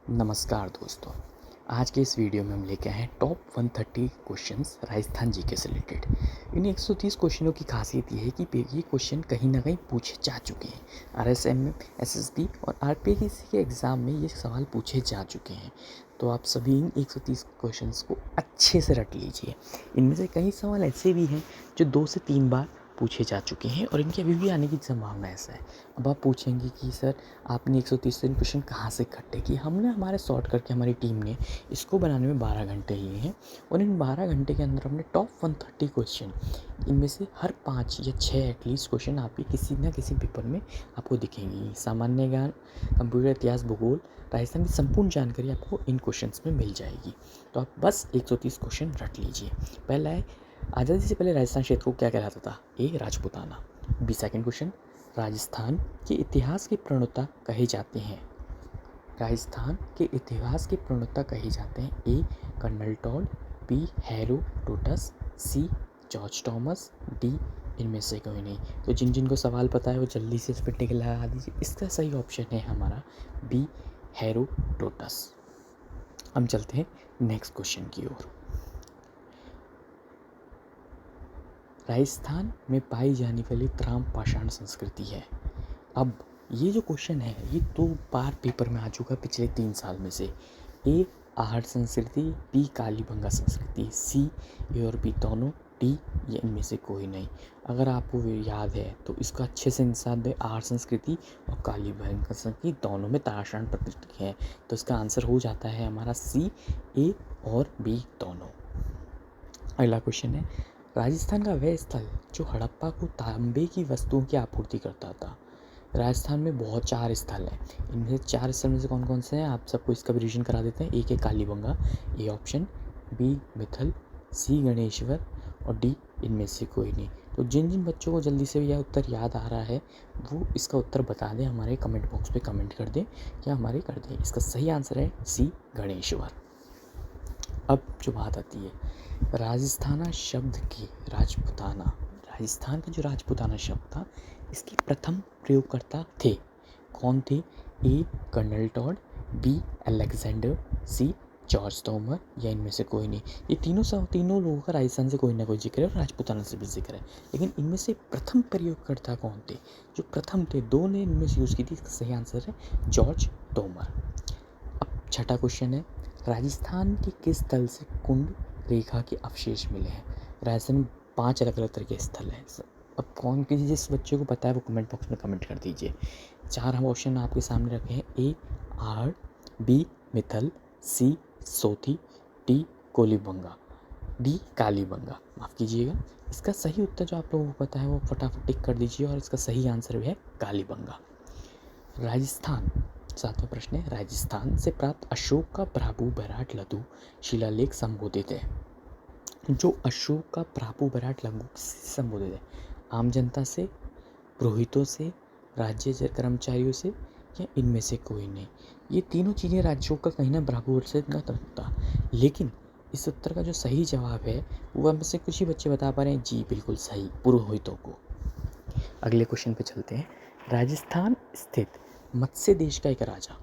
नमस्कार दोस्तों। आज के इस वीडियो में हम लेके आए हैं टॉप 130 क्वेश्चंस राजस्थान जीके से रिलेटेड। इन 130 क्वेश्चनों की खासियत ये है कि ये क्वेश्चन कहीं ना कहीं पूछे जा चुके हैं। आरएसएम, एसएसबी और आरपीएससी के एग्ज़ाम में ये सवाल पूछे जा चुके हैं। तो आप सभी इन 130 क्वेश्चंस को अच्छे से रट लीजिए। इनमें से कई सवाल ऐसे भी हैं जो 2 से 3 बार पूछे जा चुके हैं और इनके अभी भी आने की संभावना ऐसा है। अब आप पूछेंगे कि सर आपने 130 क्वेश्चन कहाँ से इकट्ठे किए? हमने हमारे सॉर्ट करके हमारी टीम ने इसको बनाने में 12 घंटे लिए हैं और इन 12 घंटे के अंदर हमने टॉप 130 क्वेश्चन, इनमें से हर 5 या 6 एटलीस्ट क्वेश्चन आपके किसी न किसी पेपर में आपको दिखेंगी। सामान्य ज्ञान, कंप्यूटर इतिहास, भूगोल, राजस्थान की संपूर्ण जानकारी आपको इन क्वेश्चंस में मिल जाएगी। तो आप बस 130 क्वेश्चन रट लीजिए। पहला है, आज़ादी से पहले राजस्थान क्षेत्र को क्या कहलाता था? A Rajputana. B second question, Rajasthan के इतिहास के प्रणेता कहे जाते हैं? राजस्थान के इतिहास के प्रणेता कहे जाते हैं? ए colonel Tod, B Herodotus, C George Thomas, D इनमें से कोई नहीं। तो जिन जिन को सवाल पता है वो जल्दी से इस पर टिक लगा दीजिए। इसका सही ऑप्शन है हमारा बी हेरोडोटस। हम चलते हैं नेक्स्ट क्वेश्चन की ओर। राजस्थान में पाई जाने वाली त्राम पाषाण संस्कृति है। अब ये जो क्वेश्चन है ये 2 बार पेपर में आ चुका है पिछले 3 साल में से। ए आहड़ संस्कृति, बी कालीबंगा संस्कृति, सी ए और बी दोनों, डी ये इनमें से कोई नहीं। अगर आपको याद है तो इसका अच्छे से इंसान दे, आहड़ संस्कृति और कालीबंगा संस्कृति दोनों में पाषाण प्रकृति है। तो इसका आंसर हो जाता है हमारा सी, ए और बी दोनों। अगला क्वेश्चन है, राजस्थान का वह स्थल जो हड़प्पा को तांबे की वस्तुओं की आपूर्ति करता था। राजस्थान में बहुत 4 स्थल हैं। इनमें से 4 स्थल में से कौन कौन से हैं आप सबको इसका भी रिवीजन करा देते हैं। एक है Kalibanga, A option, B Mithal, C Ganeshwar और डी इनमें से कोई नहीं। तो जिन जिन बच्चों को जल्दी से यह उत्तर याद आ रहा है वो इसका उत्तर बता दें, हमारे कमेंट बॉक्स पे कमेंट कर दें या हमारे कर दें। इसका सही आंसर है सी गणेश्वर। अब जो बात आती है राजस्थाना शब्द की, राजपूताना, राजस्थान का जो राजपूताना शब्द था इसके प्रथम प्रयोगकर्ता थे। कौन थे? ए colonel Tod, B Alexander, C George Thomas या इनमें से कोई नहीं। ये तीनों लोगों का राजस्थान से कोई ना कोई जिक्र है और राजपूताना से भी जिक्र है, लेकिन इनमें से प्रथम प्रयोगकर्ता कौन थे? जो प्रथम थे, 2 ने इनमें से यूज़ की थी। इसका सही आंसर है जॉर्ज थॉमस। अब छठा क्वेश्चन है, राजस्थान के किस स्थल से कुंड रेखा के अवशेष मिले हैं? राजस्थान में 5 अलग अलग तरह के स्थल हैं। अब कौन किसी जिस बच्चे को पता है वो कमेंट बॉक्स में कमेंट कर दीजिए। 4 हम ऑप्शन आपके सामने रखे हैं। ए आहड़, बी मिथल, सी सोथी, डी कोलीबंगा, डी कालीबंगा, माफ़ कीजिएगा। इसका सही उत्तर जो आप लोगों को पता है वो फटाफट टिक कर दीजिए और इसका सही आंसर भी है कालीबंगा। राजस्थान, 7वां प्रश्न है, राजस्थान से प्राप्त अशोक का प्राभु बराट लघु शिलालेख संबोधित है। जो अशोक का प्राभु बराट लघु किससे संबोधित है? आम जनता से, पुरोहितों से, राज्य कर्मचारियों से या इनमें से कोई नहीं। ये तीनों चीज़ें राज्यों का कहीं ना बराबर से न था, लेकिन इस उत्तर का जो सही जवाब है वो हम से कुछ ही बच्चे बता पा रहे हैं। जी बिल्कुल सही, पुरोहितों को। अगले क्वेश्चन पे चलते हैं। राजस्थान स्थित मत्स्य देश का एक राजा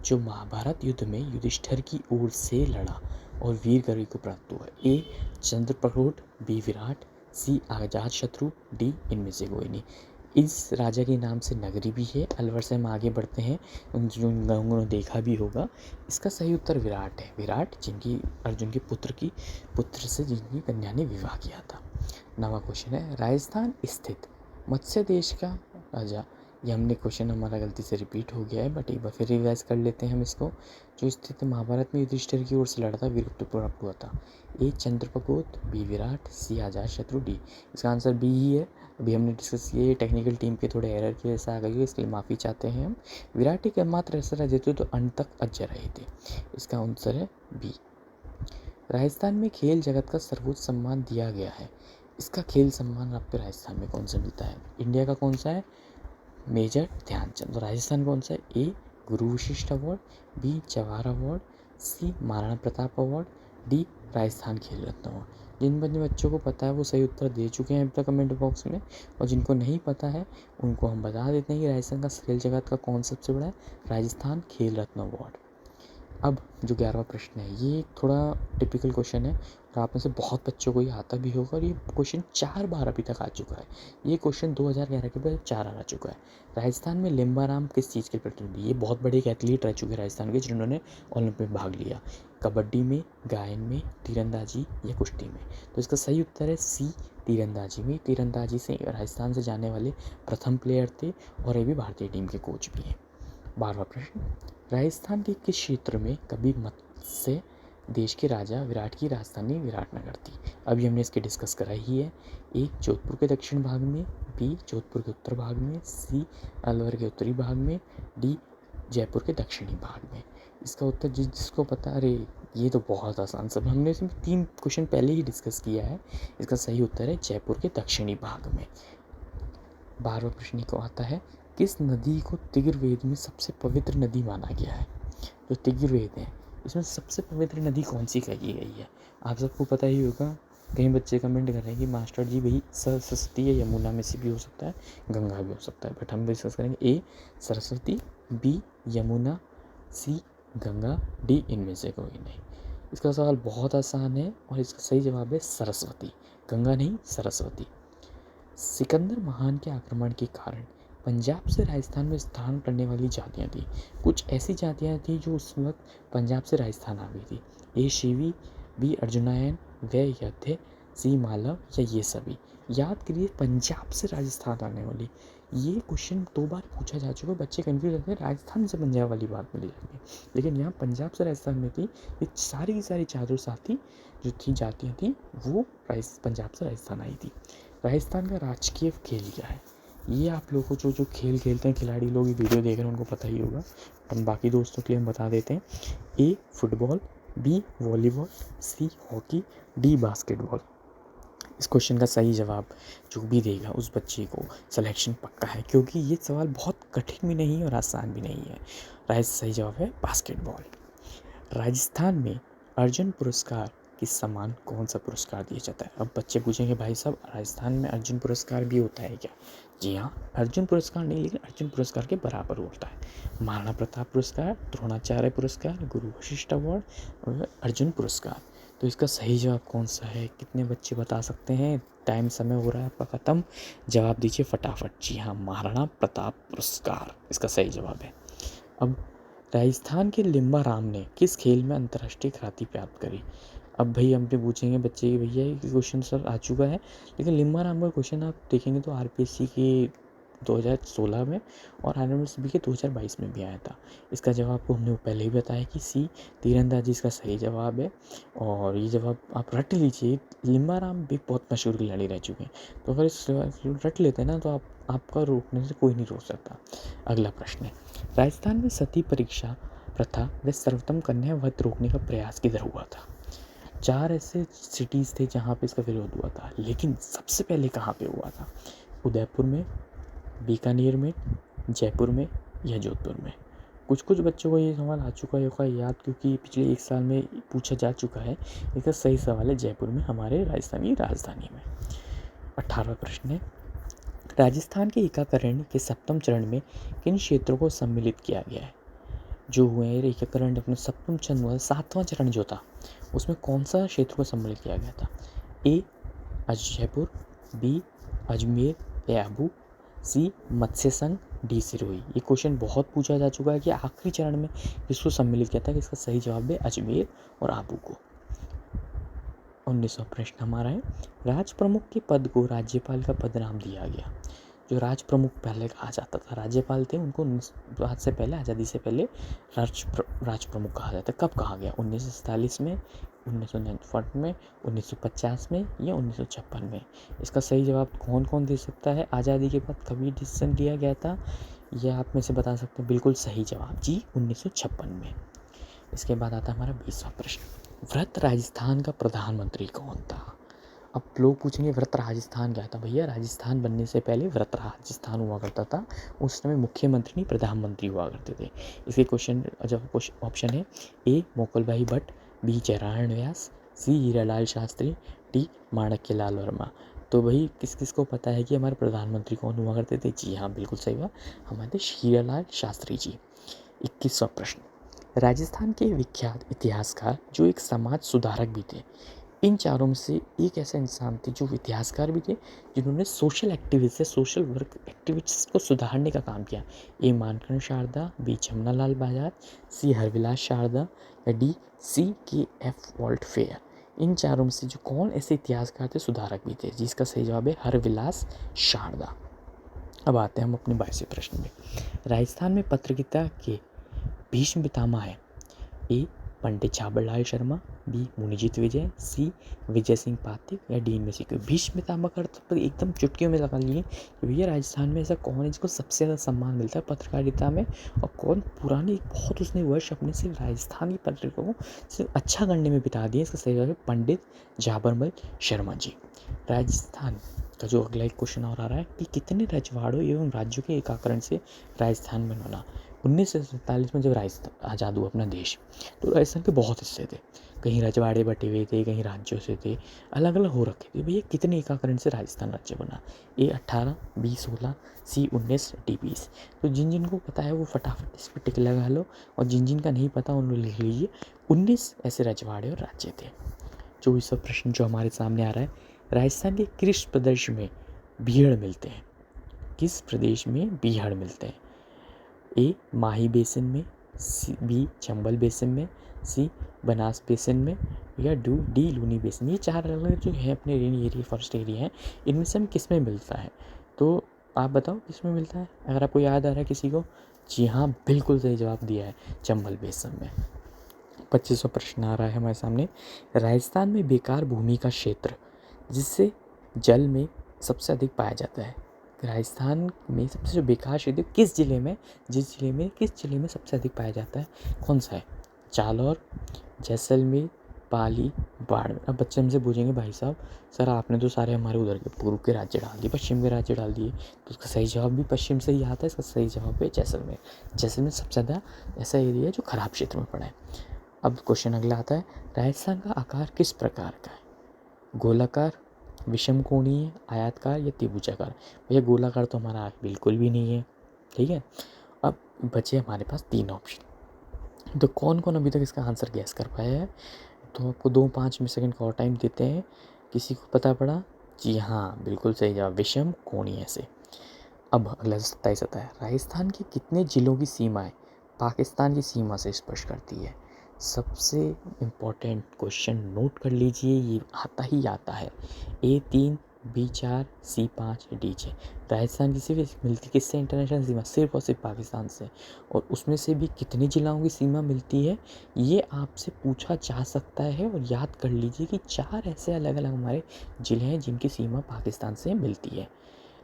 जो महाभारत युद्ध में युधिष्ठिर की ओर से लड़ा और वीर गति को प्राप्त हुआ। ए चंद्रप्रकोट, बी विराट, सी अजात शत्रु, डी इनमें से कोई नहीं। इस राजा के नाम से नगरी भी है। अलवर से हम आगे बढ़ते हैं, जो उन्होंने देखा भी होगा। इसका सही उत्तर विराट है। विराट जिनकी अर्जुन के पुत्र से जिनकी कन्या ने विवाह किया था। 9वां क्वेश्चन है, राजस्थान स्थित मत्स्य देश का राजा, ये हमने क्वेश्चन हमारा गलती से रिपीट हो गया है बट एक बार फिर रिवाइज कर लेते हैं हम इसको। जो स्थित महाभारत में युधिष्ठिर की ओर से लड़ा था, वीरत्व प्राप्त हुआ था। ए चंद्रप्रकोट, बी विराट, सी अजात शत्रु, डी इसका आंसर बी ही है। अभी हमने डिस्कस किए, टेक्निकल टीम के थोड़े एरर की वजह से आ गई है, इसके लिए माफ़ी चाहते हैं हम। विराट एक मात्र ऐसा राजा थे तो अंत तक अजय रहे थे। इसका आंसर है बी। राजस्थान में खेल जगत का सर्वोच्च सम्मान दिया गया है। इसका खेल सम्मान आपके राजस्थान में कौन सा मिलता है? इंडिया का कौन सा है? मेजर ध्यानचंद। तो राजस्थान कौन सा है? ए गुरु विशिष्ट अवार्ड, बी जवाहर अवार्ड, सी महाराणा प्रताप अवार्ड, डी राजस्थान खेल रत्न अवार्ड। जिन बच्चों को पता है वो सही उत्तर दे चुके हैं अब तक कमेंट बॉक्स में, और जिनको नहीं पता है उनको हम बता देते हैं कि राजस्थान का खेल जगत का कौन सबसे बड़ा है? राजस्थान खेल रत्न अवार्ड। अब जो 11वां प्रश्न है ये थोड़ा टिपिकल क्वेश्चन है और आप में से बहुत बच्चों को ये आता भी होगा और ये क्वेश्चन 4 बार अभी तक आ चुका है। ये क्वेश्चन 2011 के बाद 4 बार आ चुका है। राजस्थान में लिम्बाराम किस चीज़ के प्रतिनिधि? ये बहुत बड़े एक एथलीट रह चुके हैं राजस्थान के जिन्होंने ओलंपिक में भाग लिया। कबड्डी में, गायन में, तीरंदाजी या कुश्ती में? तो इसका सही उत्तर है सी, तीरंदाजी में। तीरंदाजी से राजस्थान से जाने वाले प्रथम प्लेयर थे और ये भी भारतीय टीम के कोच भी हैं। 12वां प्रश्न, राजस्थान के किस क्षेत्र में कभी मत्स्य देश के राजा विराट की राजधानी विराटनगर थी? अभी हमने इसके डिस्कस करा ही है। ए, जोधपुर के दक्षिण भाग में, बी, जोधपुर के उत्तर भाग में, सी, अलवर के उत्तरी भाग में, डी, जयपुर के दक्षिणी भाग में? इसका उत्तर जिसको पता, अरे ये तो बहुत आसान, सब हमने इसमें 3 क्वेश्चन पहले ही डिस्कस किया है। इसका सही उत्तर है जयपुर के दक्षिणी भाग में। 12वां प्रश्न को आता है, किस नदी को तिग्रवेद में सबसे पवित्र नदी माना गया है? जो तिग्रवेद है इसमें सबसे पवित्र नदी कौन सी कही गई है? आप सबको पता ही होगा। कई बच्चे कमेंट कर रहे हैं कि मास्टर जी भाई सरस्वती या यमुना में से भी हो सकता है, गंगा भी हो सकता है, बट हम डिस्कस करेंगे ए सरस्वती, बी यमुना, सी गंगा, डी इनमें से कोई नहीं। इसका सवाल बहुत आसान है और इसका सही जवाब है सरस्वती, गंगा नहीं सरस्वती। सिकंदर महान के आक्रमण के कारण पंजाब से राजस्थान में स्थान करने वाली जातियाँ थी। कुछ ऐसी जातियाँ थी जो उस वक्त पंजाब से राजस्थान आ गई थी। ए शिवी, बी अर्जुनायन, वे यथे, सी मालव या ये सभी? याद करिए, पंजाब से राजस्थान आने वाली, ये क्वेश्चन 2 बार पूछा जा चुका है। बच्चे कन्फ्यूज होते हैं, राजस्थान से पंजाब वाली बात मिली जाती है, लेकिन यहाँ पंजाब से राजस्थान में थी। ये सारी की सारी चारों साथी जो थी जातियाँ थी वो पंजाब से राजस्थान आई थी। राजस्थान का राजकीय खेल क्या है? ये आप लोगों को जो खेल खेलते हैं खिलाड़ी लोग, ये वीडियो देख रहे हैं उनको पता ही होगा, हम बाकी दोस्तों के लिए हम बता देते हैं। A football, B volleyball, C hockey, D basketball? इस क्वेश्चन का सही जवाब जो भी देगा उस बच्चे को सिलेक्शन पक्का है, क्योंकि ये सवाल बहुत कठिन भी नहीं है और आसान भी नहीं है। सही जवाब है बास्केटबॉल। राजस्थान में अर्जुन पुरस्कार के समान कौन सा पुरस्कार दिया जाता है? अब बच्चे पूछेंगे भाई साहब राजस्थान में अर्जुन पुरस्कार भी होता है क्या? जी हाँ, अर्जुन पुरस्कार नहीं लेकिन अर्जुन पुरस्कार के बराबर होता है। महाराणा प्रताप पुरस्कार, द्रोणाचार्य पुरस्कार, गुरु वशिष्ठ अवार्ड और अर्जुन पुरस्कार। तो इसका सही जवाब कौन सा है? कितने बच्चे बता सकते हैं? टाइम समय हो रहा है आपका ख़त्म, जवाब दीजिए फटाफट। जी हाँ, महाराणा प्रताप पुरस्कार इसका सही जवाब है। अब राजस्थान के लिम्बाराम ने किस खेल में अंतर्राष्ट्रीय ख्याति प्राप्त करी? अब भाई हमसे पूछेंगे बच्चे कि भैया ये क्वेश्चन सर आ चुका है, लेकिन लिम्बाराम का क्वेश्चन आप देखेंगे तो आरपीएससी के 2016 में और आरएमएसबी के 2022 में भी आया था। इसका जवाब आपको हमने पहले ही बताया कि सी तीरंदाजी इसका सही जवाब है और ये जवाब आप रट लीजिए। लिम्बाराम भी बहुत मशहूर खिलाड़ी रह चुके हैं, तो अगर इस रट लेते हैं ना तो आपका रोकने से कोई नहीं रोक सकता। अगला प्रश्न है, राजस्थान में सती परीक्षा प्रथा व सर्वोत्तम कन्या वध रोकने का प्रयास किधर हुआ था? 4 ऐसे सिटीज़ थे जहाँ पे इसका विरोध हुआ था, लेकिन सबसे पहले कहाँ पे हुआ था? उदयपुर में, बीकानेर में, जयपुर में या जोधपुर में? कुछ बच्चों को ये सवाल आ चुका होगा याद, क्योंकि पिछले 1 साल में पूछा जा चुका है। इसका सही सवाल है जयपुर में, हमारे राजस्थान की राजधानी में। 18वां प्रश्न है, राजस्थान के एकीकरण के 7वें चरण में किन क्षेत्रों को सम्मिलित किया गया है? जो हुए हैं एकीकरण अपने 7वें चरण हुआ, 7वां चरण जो था उसमें कौन सा क्षेत्र को सम्मिलित किया गया था? ए जयपुर, बी अजमेर या आबू, सी मत्स्य संघ, डी सिरोही? ये क्वेश्चन बहुत पूछा जा चुका है कि आखिरी चरण में किसको सम्मिलित किया था। इसका सही जवाब है अजमेर और आबू को। 19वां प्रश्न हमारा है, राज प्रमुख के पद को राज्यपाल का पद नाम दिया गया। जो राज प्रमुख पहले कहा जाता था, राज्यपाल थे उनको आज से पहले, आज़ादी से पहले राज प्रमुख कहा जाता है। कब कहा गया? 1947 में, 1949 में, 1950 में या 1956 में? इसका सही जवाब कौन कौन दे सकता है? आज़ादी के बाद कभी डिसीजन लिया गया था, यह आप में से बता सकते हैं। बिल्कुल सही जवाब जी 1956 में। इसके बाद आता है हमारा 20वां प्रश्न, व्रत राजस्थान का प्रधानमंत्री कौन था? अब लोग पूछेंगे व्रत राजस्थान क्या था? भैया राजस्थान बनने से पहले व्रत राजस्थान हुआ करता था, उस समय मुख्यमंत्री नहीं प्रधानमंत्री हुआ करते थे। इसके क्वेश्चन जब ऑप्शन है ए मोकल भाई भट्ट, बी जयनारायण व्यास, सी हीरालाल शास्त्री, डी माणक्यलाल वर्मा? तो भाई किस किस को पता है कि हमारे प्रधानमंत्री कौन हुआ करते थे? जी हाँ, बिल्कुल सही बात, हमारे हीरालाल शास्त्री जी। 21वां प्रश्न, राजस्थान के विख्यात इतिहासकार जो एक समाज सुधारक भी थे। इन चारों में से एक ऐसा इंसान थे जो इतिहासकार भी थे, जिन्होंने सोशल एक्टिविस्ट या सोशल वर्क एक्टिविटीज़ को सुधारने का काम किया। ए मानकंड शारदा, बी जमनालाल बजाज, सी हरविलास शारदा या डी सी के एफ वॉल्ट फेयर। इन चारों में से जो कौन ऐसे इतिहासकार थे, सुधारक भी थे, जिसका सही जवाब है हरविलास शारदा। अब आते हैं हम अपने 22वें प्रश्न में। राजस्थान में पत्रकारिता के भीष्म पितामह है। ए पंडित छाबड़लाल शर्मा, बी मुनिजीत विजय, सी विजय सिंह पातिक या डी इनमें से कोई। भीष्म पितामह का अर्थ पर एकदम चुटकियों में लगा लिए कि भैया राजस्थान में ऐसा कौन है जिसको सबसे ज़्यादा सम्मान मिलता है पत्रकारिता में, और कौन पुराने बहुत उसने वर्ष अपने सिर्फ राजस्थानी पत्रिका को सिर्फ अच्छा करने में बिता दिए। इसका सही जवाब है पंडित झाबरमल शर्मा जी। राजस्थान का जो अगला एक क्वेश्चन और आ रहा है कि कितने रजवाड़ों एवं राज्यों के एकीकरण से राजस्थान में बना। 1947 में जब राजस्थान आज़ाद हुआ अपना देश, तो राजस्थान के बहुत हिस्से थे, कहीं रजवाड़े बटे हुए थे, कहीं राज्यों से थे, अलग अलग हो रखे थे। भैया कितने एकीकरण से राजस्थान राज्य बना। ए 18, बी 16, सी 19, डी 20। तो जिन जिन को पता है वो फटाफट इस पर टिक लगा लो, और जिन जिन का नहीं पता उन लोग लिख लीजिए। 19 ऐसे रजवाड़े और राज्य थे। 24वां प्रश्न जो हमारे सामने आ रहा है, राजस्थान के किस प्रदेश में बीहड़ मिलते हैं। किस प्रदेश में बीहड़ मिलते हैं। ए माही बेसिन में, सी बी चंबल बेसिन में, सी बनास बेसिन में या डी लूनी बेसिन। ये चार अलग अलग जो है अपने रेनी एरिया फॉरेस्ट एरिया हैं, इनमें से हम किस में मिलता है। तो आप बताओ किस में मिलता है, अगर आपको याद आ रहा है किसी को। जी हाँ, बिल्कुल सही जवाब दिया है, चंबल बेसिन में। 25वां प्रश्न आ रहा है हमारे सामने। राजस्थान में बेकार भूमि का क्षेत्र जिससे जल में सबसे अधिक पाया जाता है। राजस्थान में सबसे जो बेकार क्षेत्र किस जिले में, किस जिले में सबसे अधिक पाया जाता है, कौन सा है। जालौर, जैसलमेर, पाली, बाड़मेर। अब बच्चे हमसे पूछेंगे भाई साहब सर आपने तो सारे हमारे उधर के पूर्व के राज्य डाल दिए, पश्चिम के राज्य डाल दिए, तो उसका सही जवाब भी पश्चिम से ही आता है। इसका सही जवाब है जैसलमेर। जैसलमेर सबसे ज़्यादा ऐसा एरिया है जो खराब क्षेत्र में पड़ा है। अब क्वेश्चन अगला आता है, राजस्थान का आकार किस प्रकार का है। गोलाकार, विषम कोणीय, आयताकार या त्रिभुजाकार। भैया गोलाकार तो हमारा बिल्कुल भी नहीं है, ठीक है। अब बचे हमारे पास 3 ऑप्शन। तो कौन कौन अभी तक इसका आंसर गैस कर पाया है। तो आपको 2-5 सेकंड का और टाइम देते हैं। किसी को पता पड़ा। जी हाँ, बिल्कुल सही जवाब विषम कोणीय से। अब अगला 27 आता है, राजस्थान के कितने जिलों की सीमाएं पाकिस्तान की सीमा से स्पर्श करती है। सबसे इम्पोर्टेंट क्वेश्चन नोट कर लीजिए, ये आता है। ए 3, बी 4, सी 5, डी 6। राजस्थान की सिर्फ मिलती किससे इंटरनेशनल सीमा, सिर्फ और सिर्फ पाकिस्तान से, और उसमें से भी कितने जिलों की सीमा मिलती है ये आपसे पूछा जा सकता है। और याद कर लीजिए कि 4 ऐसे अलग अलग हमारे जिले हैं जिनकी सीमा पाकिस्तान से मिलती है।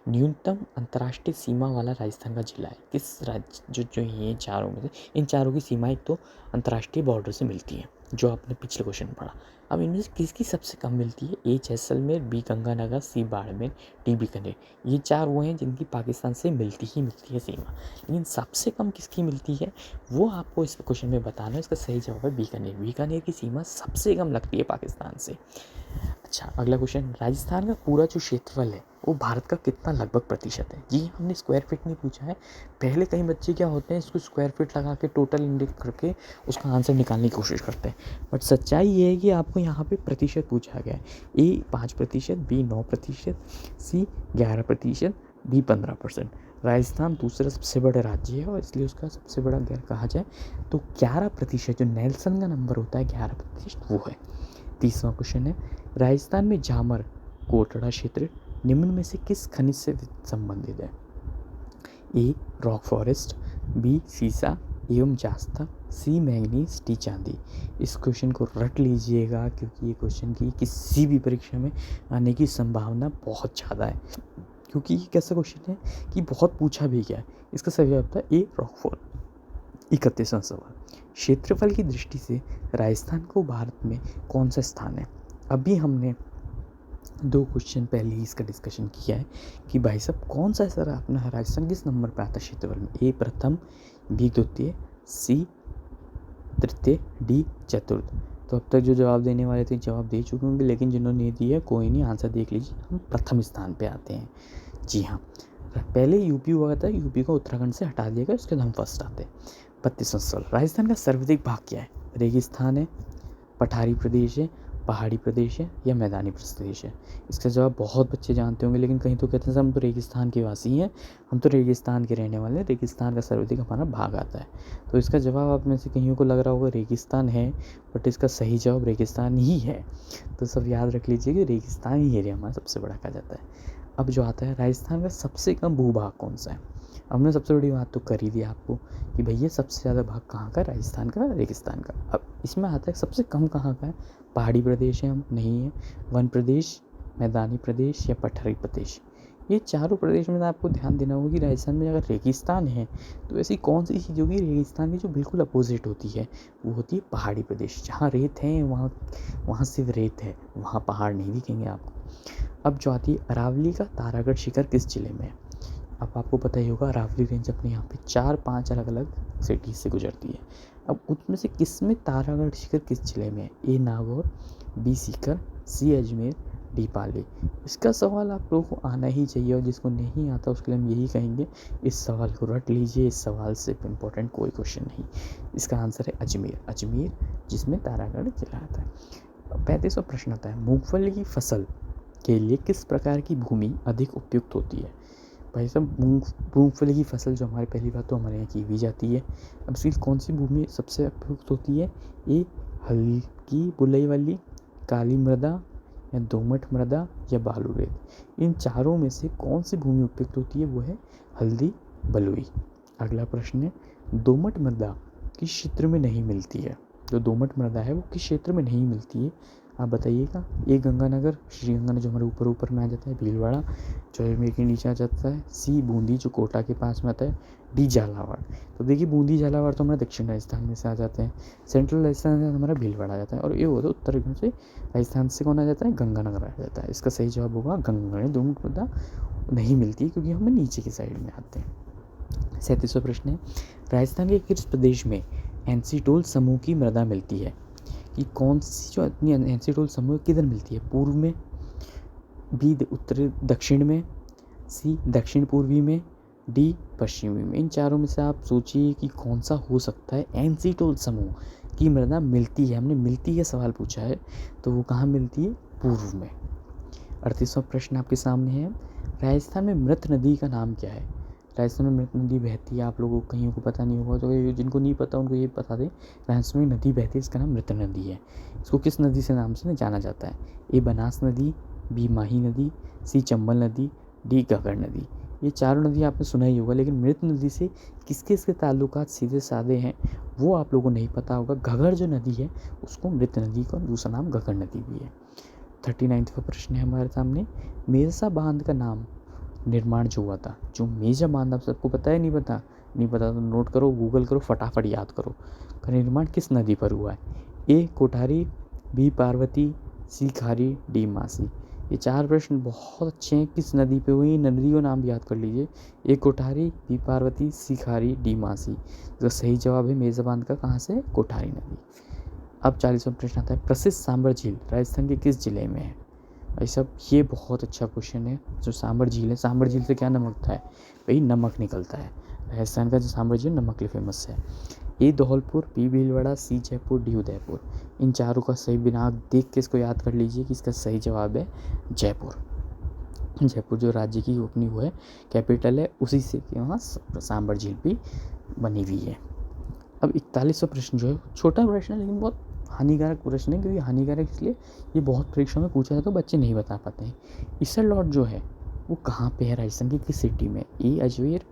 न्यूनतम अंतर्राष्ट्रीय सीमा वाला राजस्थान का जिला है किस राज्य, जो ये चारों में से इन चारों की सीमा एक तो अंतर्राष्ट्रीय बॉर्डर से मिलती है, जो आपने पिछले क्वेश्चन में पढ़ा। अब इनमें से किसकी सबसे कम मिलती है। ए जैसलमेर, बी गंगानगर, सी बाड़मेर, डी बीकानेर। ये 4 वो हैं जिनकी पाकिस्तान से मिलती है सीमा, लेकिन सबसे कम किसकी मिलती है वो आपको इस क्वेश्चन में बताना है। इसका सही जवाब है बीकानेर। बीकानेर की सीमा सबसे कम लगती है पाकिस्तान से। अच्छा, अगला क्वेश्चन, राजस्थान का पूरा जो क्षेत्रफल है वो भारत का कितना लगभग प्रतिशत है। जी हमने स्क्वायर फीट नहीं पूछा है। पहले कई बच्चे क्या होते हैं, इसको स्क्वायर फीट लगा के टोटल इंडेक्स करके उसका आंसर निकालने की कोशिश करते हैं, बट सच्चाई ये है कि आपको यहाँ पे प्रतिशत पूछा गया है। ए 5%, बी 9%, सी 11%, डी 15%। राजस्थान दूसरा सबसे बड़ा राज्य है और इसलिए उसका सबसे बड़ा गैर कहा जाए तो 11%, जो नेल्सन का नंबर होता है 11%, वो है। 30वां क्वेश्चन है, राजस्थान में झामर कोटड़ा क्षेत्र निम्न में से किस खनिज से संबंधित है। ए रॉक फॉरेस्ट, बी सीसा एवं जास्ता, सी मैंगनीज, डी चांदी। इस क्वेश्चन को रट लीजिएगा क्योंकि ये क्वेश्चन की किसी भी परीक्षा में आने की संभावना बहुत ज़्यादा है, क्योंकि ये कैसा क्वेश्चन है कि बहुत पूछा भी गया है। इसका सही जवाब था ए रॉक फॉरेस्ट। 31वां सवाल, क्षेत्रफल की दृष्टि से राजस्थान को भारत में कौन सा स्थान है। अभी हमने 2 क्वेश्चन पहले ही इसका डिस्कशन किया है कि भाई साहब कौन सा ऐसा अपना राजस्थान किस नंबर पे आता है क्षेत्रफल में। ए प्रथम, बी द्वितीय, सी तृतीय, डी चतुर्थ। तो अब तक जो जवाब देने वाले थे जवाब दे चुके होंगे, लेकिन जिन्होंने नहीं दिया कोई नहीं, आंसर देख लीजिए। हम प्रथम स्थान पे आते हैं। जी हाँ, पहले यूपी हुआ था, यूपी को उत्तराखंड से हटा दिया गया, उसके बाद हम फर्स्ट आते हैं। 32वां सवाल, राजस्थान का सर्वाधिक भाग क्या है? रेगिस्तान है, पठारी प्रदेश है, पहाड़ी प्रदेश है या मैदानी प्रदेश है? इसका जवाब बहुत बच्चे जानते होंगे, लेकिन कहीं तो कहते हैं सर हम तो रेगिस्तान के वासी हैं, हम तो रेगिस्तान के रहने वाले हैं, रेगिस्तान का सर्वाधिक हमारा भाग आता है। तो इसका जवाब आप में से कईयों को लग रहा होगा रेगिस्तान है, बट इसका सही जवाब रेगिस्तान ही है। तो सब याद रख लीजिए कि रेगिस्तान ही एरिया हमारा सबसे बड़ा कहा जाता है। अब जो आता है, राजस्थान का सबसे कम भूभाग कौन सा है? हमने सबसे बड़ी बात तो कर ही दी आपको कि भैया सबसे ज़्यादा भाग कहाँ का, राजस्थान का, रेगिस्तान का। अब इसमें आता है सबसे कम कहाँ का है? पहाड़ी प्रदेश है, हम नहीं है, वन प्रदेश, मैदानी प्रदेश या पठारी प्रदेश। ये चारों प्रदेश में आपको ध्यान देना होगा कि राजस्थान में अगर रेगिस्तान है तो ऐसी कौन सी चीज़ होगी रेगिस्तान की जो बिल्कुल अपोजिट होती है? वो होती है पहाड़ी प्रदेश। जहाँ रेत है वहाँ वहाँ सिर्फ रेत है, वहाँ पहाड़ नहीं दिखेंगे आपको। अब जो आती है अरावली का तारागढ़ शिखर किस जिले में है? अब आपको पता ही होगा अरावली रेंज अपने यहाँ पे 4-5 अलग अलग सिटीज़ से गुजरती है। अब उसमें से किस में तारागढ़ शिखर किस जिले में है? ए नागौर, बी सीकर, सी अजमेर, डी पाली। इसका सवाल आप लोगों को आना ही चाहिए, और जिसको नहीं आता उसके लिए हम यही कहेंगे इस सवाल को रट लीजिए, इस सवाल से इम्पोर्टेंट कोई क्वेश्चन नहीं। इसका आंसर है अजमेर, अजमेर जिसमें तारागढ़ जिला आता है। 35वां प्रश्न आता है, मूंगफली की फसल के लिए किस प्रकार की भूमि अधिक उपयुक्त होती है? भाई साहब, मूंगफली की फसल जो हमारी, पहली बात तो हमारे यहाँ की भी जाती है। अब इसकी कौन सी भूमि सबसे उपयुक्त होती है? ये हल्की बुलई वाली, काली मृदा या दोमट मृदा या बालू रेत। इन चारों में से कौन सी भूमि उपयुक्त होती है? वो है हल्दी बलुई। अगला प्रश्न है, दोमट मृदा किस क्षेत्र में नहीं मिलती है? जो दोमट मृदा है वो किस क्षेत्र में नहीं मिलती है, आप बताइएगा। ए गंगानगर, श्रीगंगानगर जो हमारे ऊपर में आ जाता है, भीलवाड़ा जो अजमेर के नीचे आ जाता है, सी बूंदी जो कोटा के पास में आता है, डी झालावाड़। तो देखिए बूंदी झालावाड़ तो हमारा दक्षिण राजस्थान में से आ जाते हैं, सेंट्रल राजस्थान से हमारा भीलवाड़ा आ जाता है, और ये होता है उत्तर से राजस्थान से कौन आ जाता है? गंगानगर आ जाता है। इसका सही जवाब होगा गंगानगर। दोमट मृदा नहीं मिलती क्योंकि हमें नीचे की साइड में आते हैं। 37वां प्रश्न है, राजस्थान के किस प्रदेश में एंसीटोल समूह की मृदा मिलती है? कि कौन सी जो इतनी एंसीटोल समूह किधर मिलती है? पूर्व में, बी उत्तर दक्षिण में, सी दक्षिण पूर्वी में, डी पश्चिमी में। इन चारों में से आप सोचिए कि कौन सा हो सकता है एंसीटोल समूह की मृदा मिलती है। हमने मिलती है सवाल पूछा है, तो वो कहाँ मिलती है? पूर्व में। 38वां प्रश्न आपके सामने है, राजस्थान में मृत नदी का नाम क्या है? राजस्थान में मृत नदी बहती है, आप लोगों को कहीं को पता नहीं होगा, तो जिनको नहीं पता उनको ये बता दें, राजस्थान में नदी बहती है, इसका नाम मृत नदी है। इसको किस नदी से नाम से जाना जाता है? ए बनास नदी, बी माही नदी, सी चंबल नदी, डी घग्गर नदी। ये चारों नदी आपने सुना ही होगा, लेकिन मृत नदी से किसके किसके ताल्लुकात सीधे साधे हैं वो आप लोगों को नहीं पता होगा। घग्गर जो नदी है उसको मृत नदी का दूसरा नाम घग्गर नदी भी है। 39वां प्रश्न है हमारे सामने, मेरसा बांध का नाम निर्माण जो हुआ था, जो मेजा बांध, आप सबको पता है? नहीं पता? नहीं पता तो नोट करो, गूगल करो, फटाफट याद करो। का निर्माण किस नदी पर हुआ है? ए कोठारी, बी पार्वती, सी खारी, डी मासी। ये चार प्रश्न बहुत अच्छे हैं। किस नदी पे हुई? नदी का नाम याद कर लीजिए। ए कोठारी, बी पार्वती, सी खारी, डी मासी। तो सही जवाब है मेजा बांध का कहाँ से? कोठारी नदी। अब 40वां प्रश्न आता है, प्रसिद्ध सांबर झील राजस्थान के किस जिले में है? भाई साहब, ये बहुत अच्छा क्वेश्चन है। जो सांबर झील है, सांबर झील से क्या नमकता है? भाई नमक निकलता है। राजस्थान का जो सांबर झील नमक के लिए फेमस है। ए धौलपुर, बी भीलवाड़ा, सी जयपुर, डी उदयपुर। इन चारों का सही बिना देख के इसको याद कर लीजिए कि इसका सही जवाब है जयपुर। जयपुर जो राज्य की अपनी वो है कैपिटल है, उसी से वहाँ सांबर झील भी बनी हुई है। अब 41वां प्रश्न जो है छोटा प्रश्न है, लेकिन बहुत हानिकारक प्रश्न है। क्योंकि हानिकारक इसलिए ये बहुत परीक्षा में पूछा जाता है तो बच्चे नहीं बता पाते हैं। ईसर लॉट जो है वो कहाँ पे है? राजस्थान की किस सिटी में? ए अजमेर,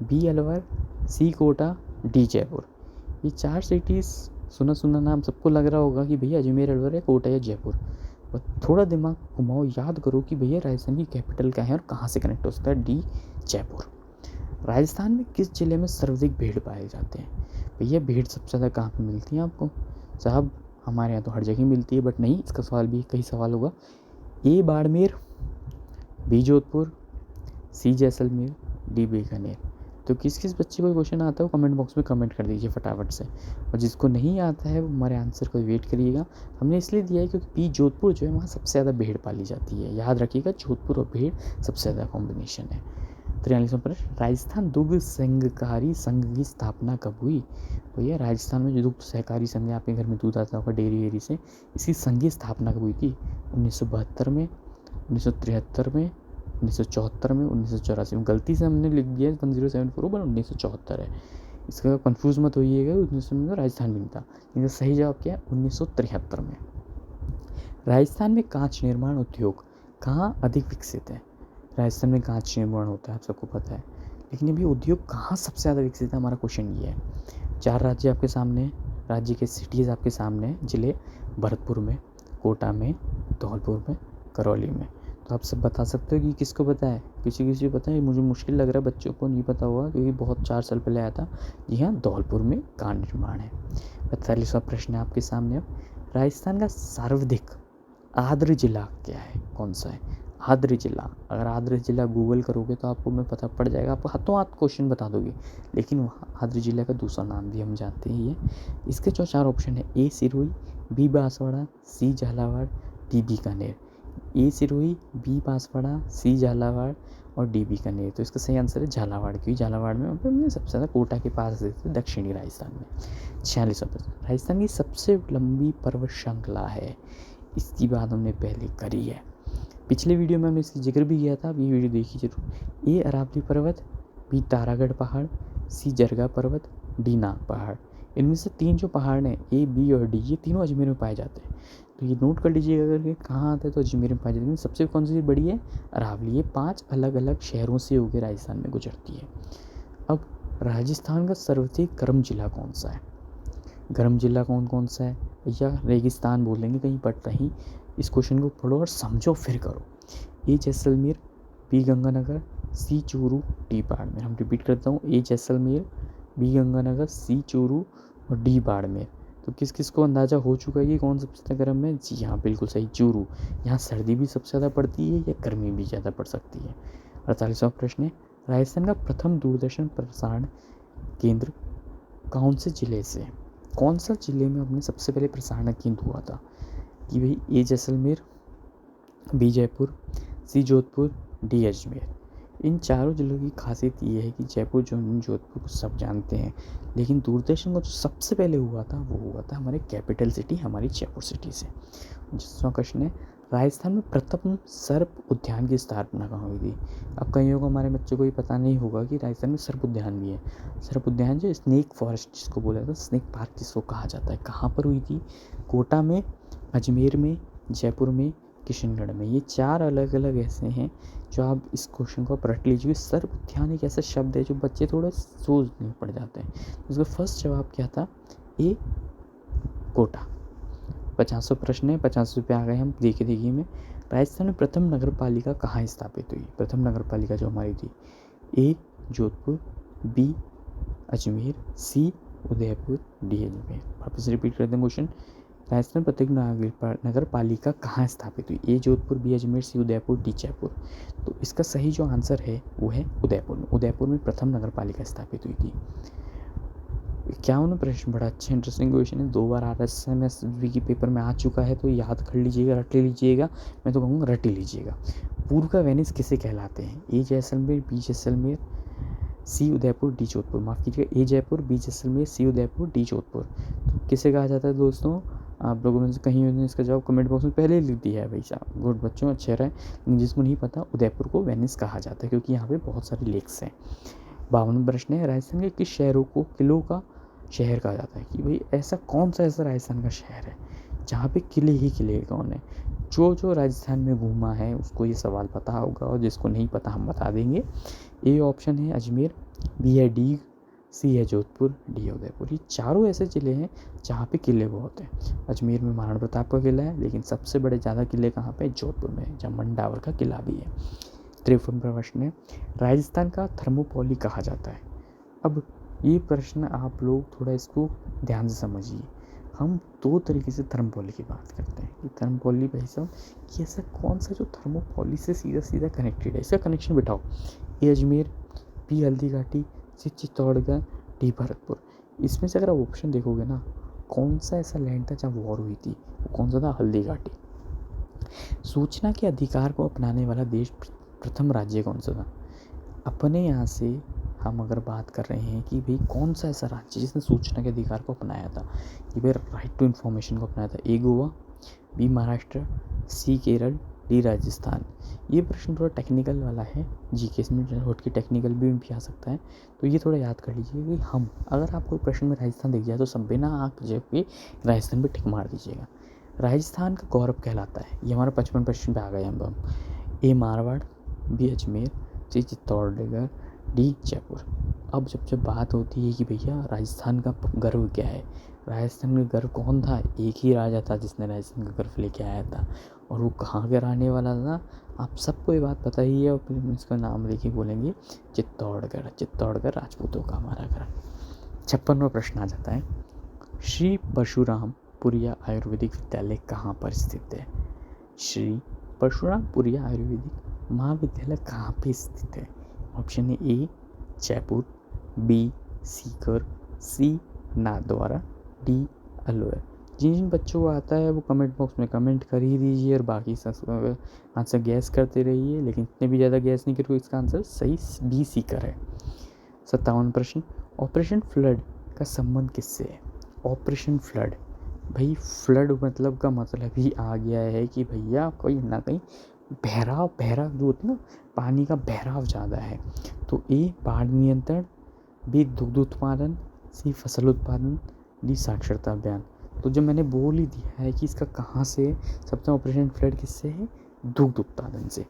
बी अलवर, सी कोटा, डी जयपुर। ये चार सिटीज़ सुना सुना नाम सबको लग रहा होगा कि भैया अजमेर, अलवर है, कोटा या जयपुर। बस थोड़ा दिमाग घुमाओ, याद करो कि भैया राजस्थान की कैपिटल क्या है और कहाँ से कनेक्ट हो सकता है? डी जयपुर। राजस्थान में किस जिले में सर्वाधिक भेड़ पाए जाते हैं? भैया भेड़ सबसे ज़्यादा कहाँ पे मिलती है आपको? साहब हमारे यहाँ तो हर जगह मिलती है, बट नहीं, इसका सवाल भी कई सवाल होगा। ए बाड़मेर, बी जोधपुर, सी जैसलमेर, डी बीकानेर। तो किस किस बच्चे को क्वेश्चन आता है वो कमेंट बॉक्स में कमेंट कर दीजिए फटाफट से, और जिसको नहीं आता है वो हमारे आंसर को वेट करिएगा। हमने इसलिए दिया है क्योंकि बी जोधपुर जो है वहाँ सबसे ज़्यादा भेड़ पाली जाती है। याद रखिएगा, जोधपुर और भेड़ सबसे ज़्यादा कॉम्बिनेशन है। 43वां प्रश्न, राजस्थान दुग्ध सहकारी संघ की स्थापना कब हुई? भैया राजस्थान में जो दुग्ध सहकारी संघ है, आपके घर में दूध आता होगा डेयरी वेरी से, इसकी संघ की स्थापना कब हुई थी? 1972 में, 1973 में, 1974 में, 1984 में। गलती से हमने लिख दिया 1074 पर 1974 है, इसका कंफ्यूज मत होइएगा। 1900 में राजस्थान भी नहीं था, लेकिन सही जवाब क्या है? 1973 में। राजस्थान में कांच निर्माण उद्योग कहाँ अधिक विकसित है? राजस्थान में कांच निर्माण होता है, आप सबको पता है, लेकिन अभी उद्योग कहाँ सबसे ज़्यादा विकसित है, हमारा क्वेश्चन ये है। 4 राज्य आपके सामने, राज्य के सिटीज़ आपके सामने, जिले भरतपुर में, कोटा में, धौलपुर में, करौली में। तो आप सब बता सकते हो कि किसको पता है? किसी को पता है? मुझे मुश्किल लग रहा है बच्चों को नहीं पता होगा, क्योंकि बहुत 4 साल पहले आया था। जी हाँ, धौलपुर में कांच निर्माण है। 45वां प्रश्न है आपके सामने अब, राजस्थान का सर्वाधिक आर्द्र जिला क्या है? कौन सा है आर्द्र जिला? अगर आर्द्र जिला गूगल करोगे तो आपको मैं पता पड़ जाएगा, आप हाथों हाथ क्वेश्चन बता दोगे, लेकिन वहाँ आर्द्र जिला का दूसरा नाम भी हम जानते हैं। ये इसके जो 4 ऑप्शन है, ए सिरोही, बी बांसवाड़ा, सी झालावाड़, डी बीकानेर। ए सिरोही, बी बांसवाड़ा, सी झालावाड़ और डी बीकानेर। तो इसका सही आंसर है झालावाड़, क्योंकि झालावाड़ में सबसे ज़्यादा कोटा के पास है, दक्षिणी राजस्थान में। 46वां प्रश्न, राजस्थान की सबसे लंबी पर्वत श्रृंखला है? इसकी बात हमने पहले करी है, पिछले वीडियो में हमने इसकी जिक्र भी किया था, अब ये वीडियो देखिए जरूर। ए अरावली पर्वत, बी तारागढ़ पहाड़, सी जरगा पर्वत, डी नाग पहाड़। इनमें से 3 जो पहाड़ हैं, ए बी और डी, ये तीनों अजमेर में पाए जाते हैं। तो ये नोट कर लीजिएगा, अगर कहाँ आता है तो अजमेर में पाए जाते हैं। सबसे कौन सी बड़ी है? अरावली। ये 5 अलग अलग शहरों से होकर राजस्थान में गुजरती है। अब राजस्थान का सर्वाधिक गर्म जिला कौन सा है? गर्म जिला कौन कौन सा है? या रेगिस्तान बोलेंगे कहीं, बट नहीं। इस क्वेश्चन को पढ़ो और समझो फिर करो। ए जैसलमेर, बी गंगानगर, सी चूरू, डी बाड़मेर। हम रिपीट करता हूँ, ए जैसलमेर, बी गंगानगर, सी चूरू और डी बाड़मेर। तो किस किस को अंदाज़ा हो चुका है कि कौन सबसे ज़्यादा गर्म है? जी हाँ, बिल्कुल सही, चूरू। यहाँ सर्दी भी सबसे ज़्यादा पड़ती है या गर्मी भी ज़्यादा पड़ सकती है। 48वां प्रश्न है, राजस्थान का प्रथम दूरदर्शन प्रसारण केंद्र कौन से जिले से? कौन सा जिले में अपने सबसे पहले प्रसारण केंद्र हुआ था? कि भाई ए जैसलमेर, बी जयपुर, सी जोधपुर, डी अजमेर। इन चारों जिलों की खासियत ये है कि जयपुर जोधपुर को सब जानते हैं, लेकिन दूरदर्शन का जो सबसे पहले हुआ था वो हुआ था हमारे कैपिटल सिटी, हमारी जयपुर सिटी से। जिसका क्वेश्चन है, राजस्थान में प्रथम सर्प उद्यान की स्थापना कहाँ हुई थी? अब कईयों को, हमारे बच्चों को ये पता नहीं होगा कि राजस्थान में सर्प उद्यान भी है। सर्प उद्यान जो स्नेक फॉरेस्ट जिसको बोला जाता है, स्नेक पार्क जिसको कहा जाता है, कहाँ पर हुई थी? कोटा में, अजमेर में, जयपुर में, किशनगढ़ में। ये 4 अलग अलग ऐसे हैं जो आप इस क्वेश्चन को रट लीजिए। सर्प उद्यान एक ऐसा शब्द है जो बच्चे थोड़ा सोचने पड़ जाते हैं। इसका फर्स्ट जवाब क्या था? ए कोटा। 50वां प्रश्न है, 50 पे आ गए हम। देखिए में, राजस्थान में प्रथम नगर पालिका कहाँ स्थापित हुई? प्रथम नगर पालिका जो हमारी थी, ए जोधपुर, बी अजमेर, सी उदयपुर, डी अजमेर। वापस रिपीट करते हैं क्वेश्चन, राजस्थान प्रत्येक नगर पालिका कहाँ स्थापित हुई? ए जोधपुर, बी अजमेर, सी उदयपुर, डी जयपुर। तो इसका सही जो आंसर है वो है उदयपुर में। उदयपुर में प्रथम नगर पालिका स्थापित हुई थी। 51वां प्रश्न बड़ा अच्छा इंटरेस्टिंग क्वेश्चन है, 2 बार RSMS के पेपर में आ चुका है, तो याद कर लीजिएगा, रट लीजिएगा। मैं तो कहूँगा रट ही लीजिएगा। पूर्व का वेनिस किसे कहलाते हैं? ए जैसलमेर, बी जैसलमेर, सी उदयपुर, डी जोधपुर। माफ़ कीजिएगा, ए जयपुर, बी जैसलमेर, सी उदयपुर, डी जोधपुर। तो किसे कहा जाता है दोस्तों? आप लोगों में से कहीं ने इसका जवाब कमेंट बॉक्स में पहले ही लिख दिया है भाई साहब, गुड बच्चों, अच्छे रहे। लेकिन जिसको नहीं पता, उदयपुर को वेनिस कहा जाता है क्योंकि यहाँ पे बहुत सारे लेक्स हैं। 52वां प्रश्न है, राजस्थान के किस शहरों को किलों का शहर कहा जाता है? कि भाई ऐसा कौन सा ऐसा राजस्थान का शहर है जहाँ पे किले ही किले कौन है? जो राजस्थान में घूमा है उसको ये सवाल पता होगा, और जिसको नहीं पता हम बता देंगे। ए ऑप्शन है अजमेर, बी है डी, सी है जोधपुर, डी है उदयपुर। ये चारों ऐसे ज़िले हैं जहाँ पे किले बहुत हैं। अजमेर में महाराणा प्रताप का किला है, लेकिन सबसे बड़े ज़्यादा किले कहाँ पे? जोधपुर में, जहाँ मंडावर का किला भी है। 53वां प्रश्न है, राजस्थान का थर्मोपोली कहा जाता है? अब ये प्रश्न आप लोग थोड़ा इसको ध्यान से समझिए। हम 2 तरीके से थर्मोपोली की बात करते हैं कि थर्मोपोली भाई साहब कि ऐसा कौन सा जो थर्मोपोली से सीधा सीधा कनेक्टेड है, इसका कनेक्शन बिठाओ। ए अजमेर, बी हल्दी घाटी, सी चित्तौड़गढ़, डी भरतपुर। इसमें से अगर आप ऑप्शन देखोगे ना, कौन सा ऐसा लैंड था जहाँ वॉर हुई थी, वो कौन सा था? हल्दी घाटी। सूचना के अधिकार को अपनाने वाला देश प्रथम राज्य कौन सा था? अपने यहाँ से हम अगर बात कर रहे हैं कि भाई कौन सा ऐसा राज्य जिसने सूचना के अधिकार को अपनाया था, कि भाई राइट टू इन्फॉर्मेशन को अपनाया था, ए गोवा, बी महाराष्ट्र, सी केरल, डी राजस्थान। ये प्रश्न थोड़ा टेक्निकल वाला है, जीके में हट के टेक्निकल भी आ सकता है, तो ये थोड़ा याद कर लीजिए कि हम अगर आपको प्रश्न में राजस्थान दिख जाए तो सब बिना आँख झपके के राजस्थान पे टिक मार दीजिएगा। राजस्थान का गौरव कहलाता है, ये हमारा 55 प्रश्न पे आ गए हम। ए मारवाड़, बी अजमेर, सी चित्तौड़गढ़, डी जयपुर। अब जब बात होती है कि भैया राजस्थान का गर्व क्या है, राजस्थान का गर्व कौन था, एक ही राजा था जिसने राजस्थान का गर्व लेके आया था, और वो कहाँ के रहने वाला था, आप सबको ये बात पता ही है। और फिर इसका नाम लेके बोलेंगे चित्तौड़गढ़। चित्तौड़गढ़ राजपूतों का हमारा घर। 56वां प्रश्न आ जाता है, श्री परशुराम पुरिया आयुर्वेदिक विद्यालय कहाँ पर स्थित है। श्री परशुराम पुरिया आयुर्वेदिक महाविद्यालय कहाँ पे स्थित है। ऑप्शन है ए जयपुर, बी सीकर, सी नाथद्वारा, डी अलवर। जिन बच्चों को आता है वो कमेंट बॉक्स में कमेंट कर ही दीजिए, और बाकी आंसर गैस करते रहिए, लेकिन इतने भी ज़्यादा गैस नहीं करो, इसका आंसर सही बी सीकर है। 57वां प्रश्न, ऑपरेशन फ्लड का संबंध किससे है। ऑपरेशन फ्लड, भाई फ्लड मतलब का मतलब ही आ गया है कि भैया कोई ना कहीं बहराव जो होता है ना, पानी का बहराव ज़्यादा है। तो ए बाढ़ नियंत्रण, बी दुग्ध उत्पादन, सी फसल उत्पादन, डी साक्षरता अभियान। तो जब मैंने बोल ही दिया है कि इसका कहाँ से सबसे ऑपरेशन फ्लड किससे है, दुग्ध उत्पादन से।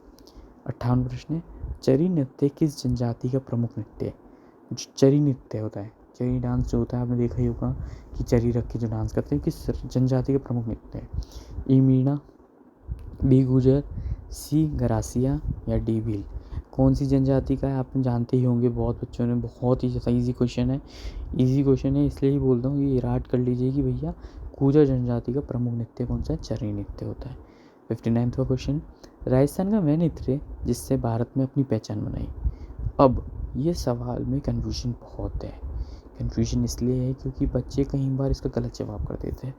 58वां प्रश्न है, चरी नृत्य किस जनजाति का प्रमुख नृत्य है। जो चरी नृत्य होता है, चरी डांस जो होता है, आपने देखा ही होगा कि चरी रख के जो डांस करते हैं, किस जनजाति का प्रमुख नृत्य है। ए मीणा, बी गुजर, सी गरासिया, या डी भील। कौन सी जनजाति का है आपने जानते ही होंगे, बहुत बच्चों ने, बहुत ही ईजी क्वेश्चन है, इसलिए ही बोलता हूँ, ये याद कर लीजिए कि भैया गुजर जनजाति का प्रमुख नृत्य कौन सा है, चरी नृत्य होता है। 59वां क्वेश्चन, राजस्थान का वह नृत्य जिससे भारत में अपनी पहचान बनाई। अब ये सवाल में कन्फ्यूजन बहुत है। कन्फ्यूजन इसलिए है क्योंकि बच्चे कई बार इसका गलत जवाब कर देते हैं,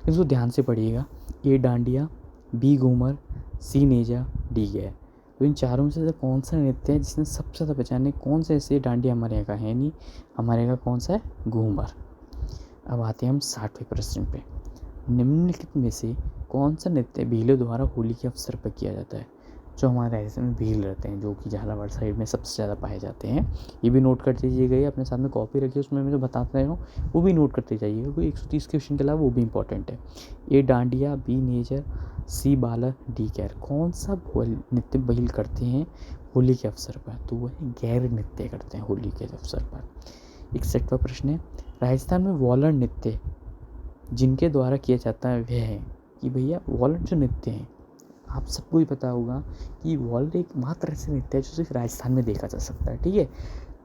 इसको ध्यान से पढ़िएगा। ए डांडिया, बी घूमर, सी नेजा, डी गैर। तो इन चारों में से कौन सा नृत्य है जिसने सबसे ज़्यादा पहचान है। कौन सा ऐसे डांडिया हमारे यहाँ का है नहीं, हमारे यहाँ का कौन सा है, घूमर। अब आते हैं हम 60वें प्रश्न पे, निम्नलिखित में से कौन सा नृत्य भीलों द्वारा होली के अवसर पर किया जाता है। जो हमारे राजस्थान में भील रहते हैं, जो कि झालावाड़ साइड में सबसे ज़्यादा पाए जाते हैं, ये भी नोट कर दीजिएगा, अपने साथ में कॉपी रखिए, उसमें मैं जो बताता रहा हूँ वो भी नोट करते जाइएगा, कोई 130 क्वेश्चन के अलावा वो भी इंपॉर्टेंट है। ए डांडिया, बी नेजर, सी बालक, डी गैर। कौन सा नृत्य भील करते हैं होली के अवसर पर, तो वह गैर नृत्य करते हैं होली के अवसर पर। 61वां प्रश्न है, राजस्थान में वॉलर नृत्य जिनके द्वारा किया जाता है वह है, कि भैया वॉलर जो नृत्य हैं, आप सबको ही पता होगा कि वॉलर एक मात्र ऐसे नृत्य है जो सिर्फ राजस्थान में देखा जा सकता है, ठीक है।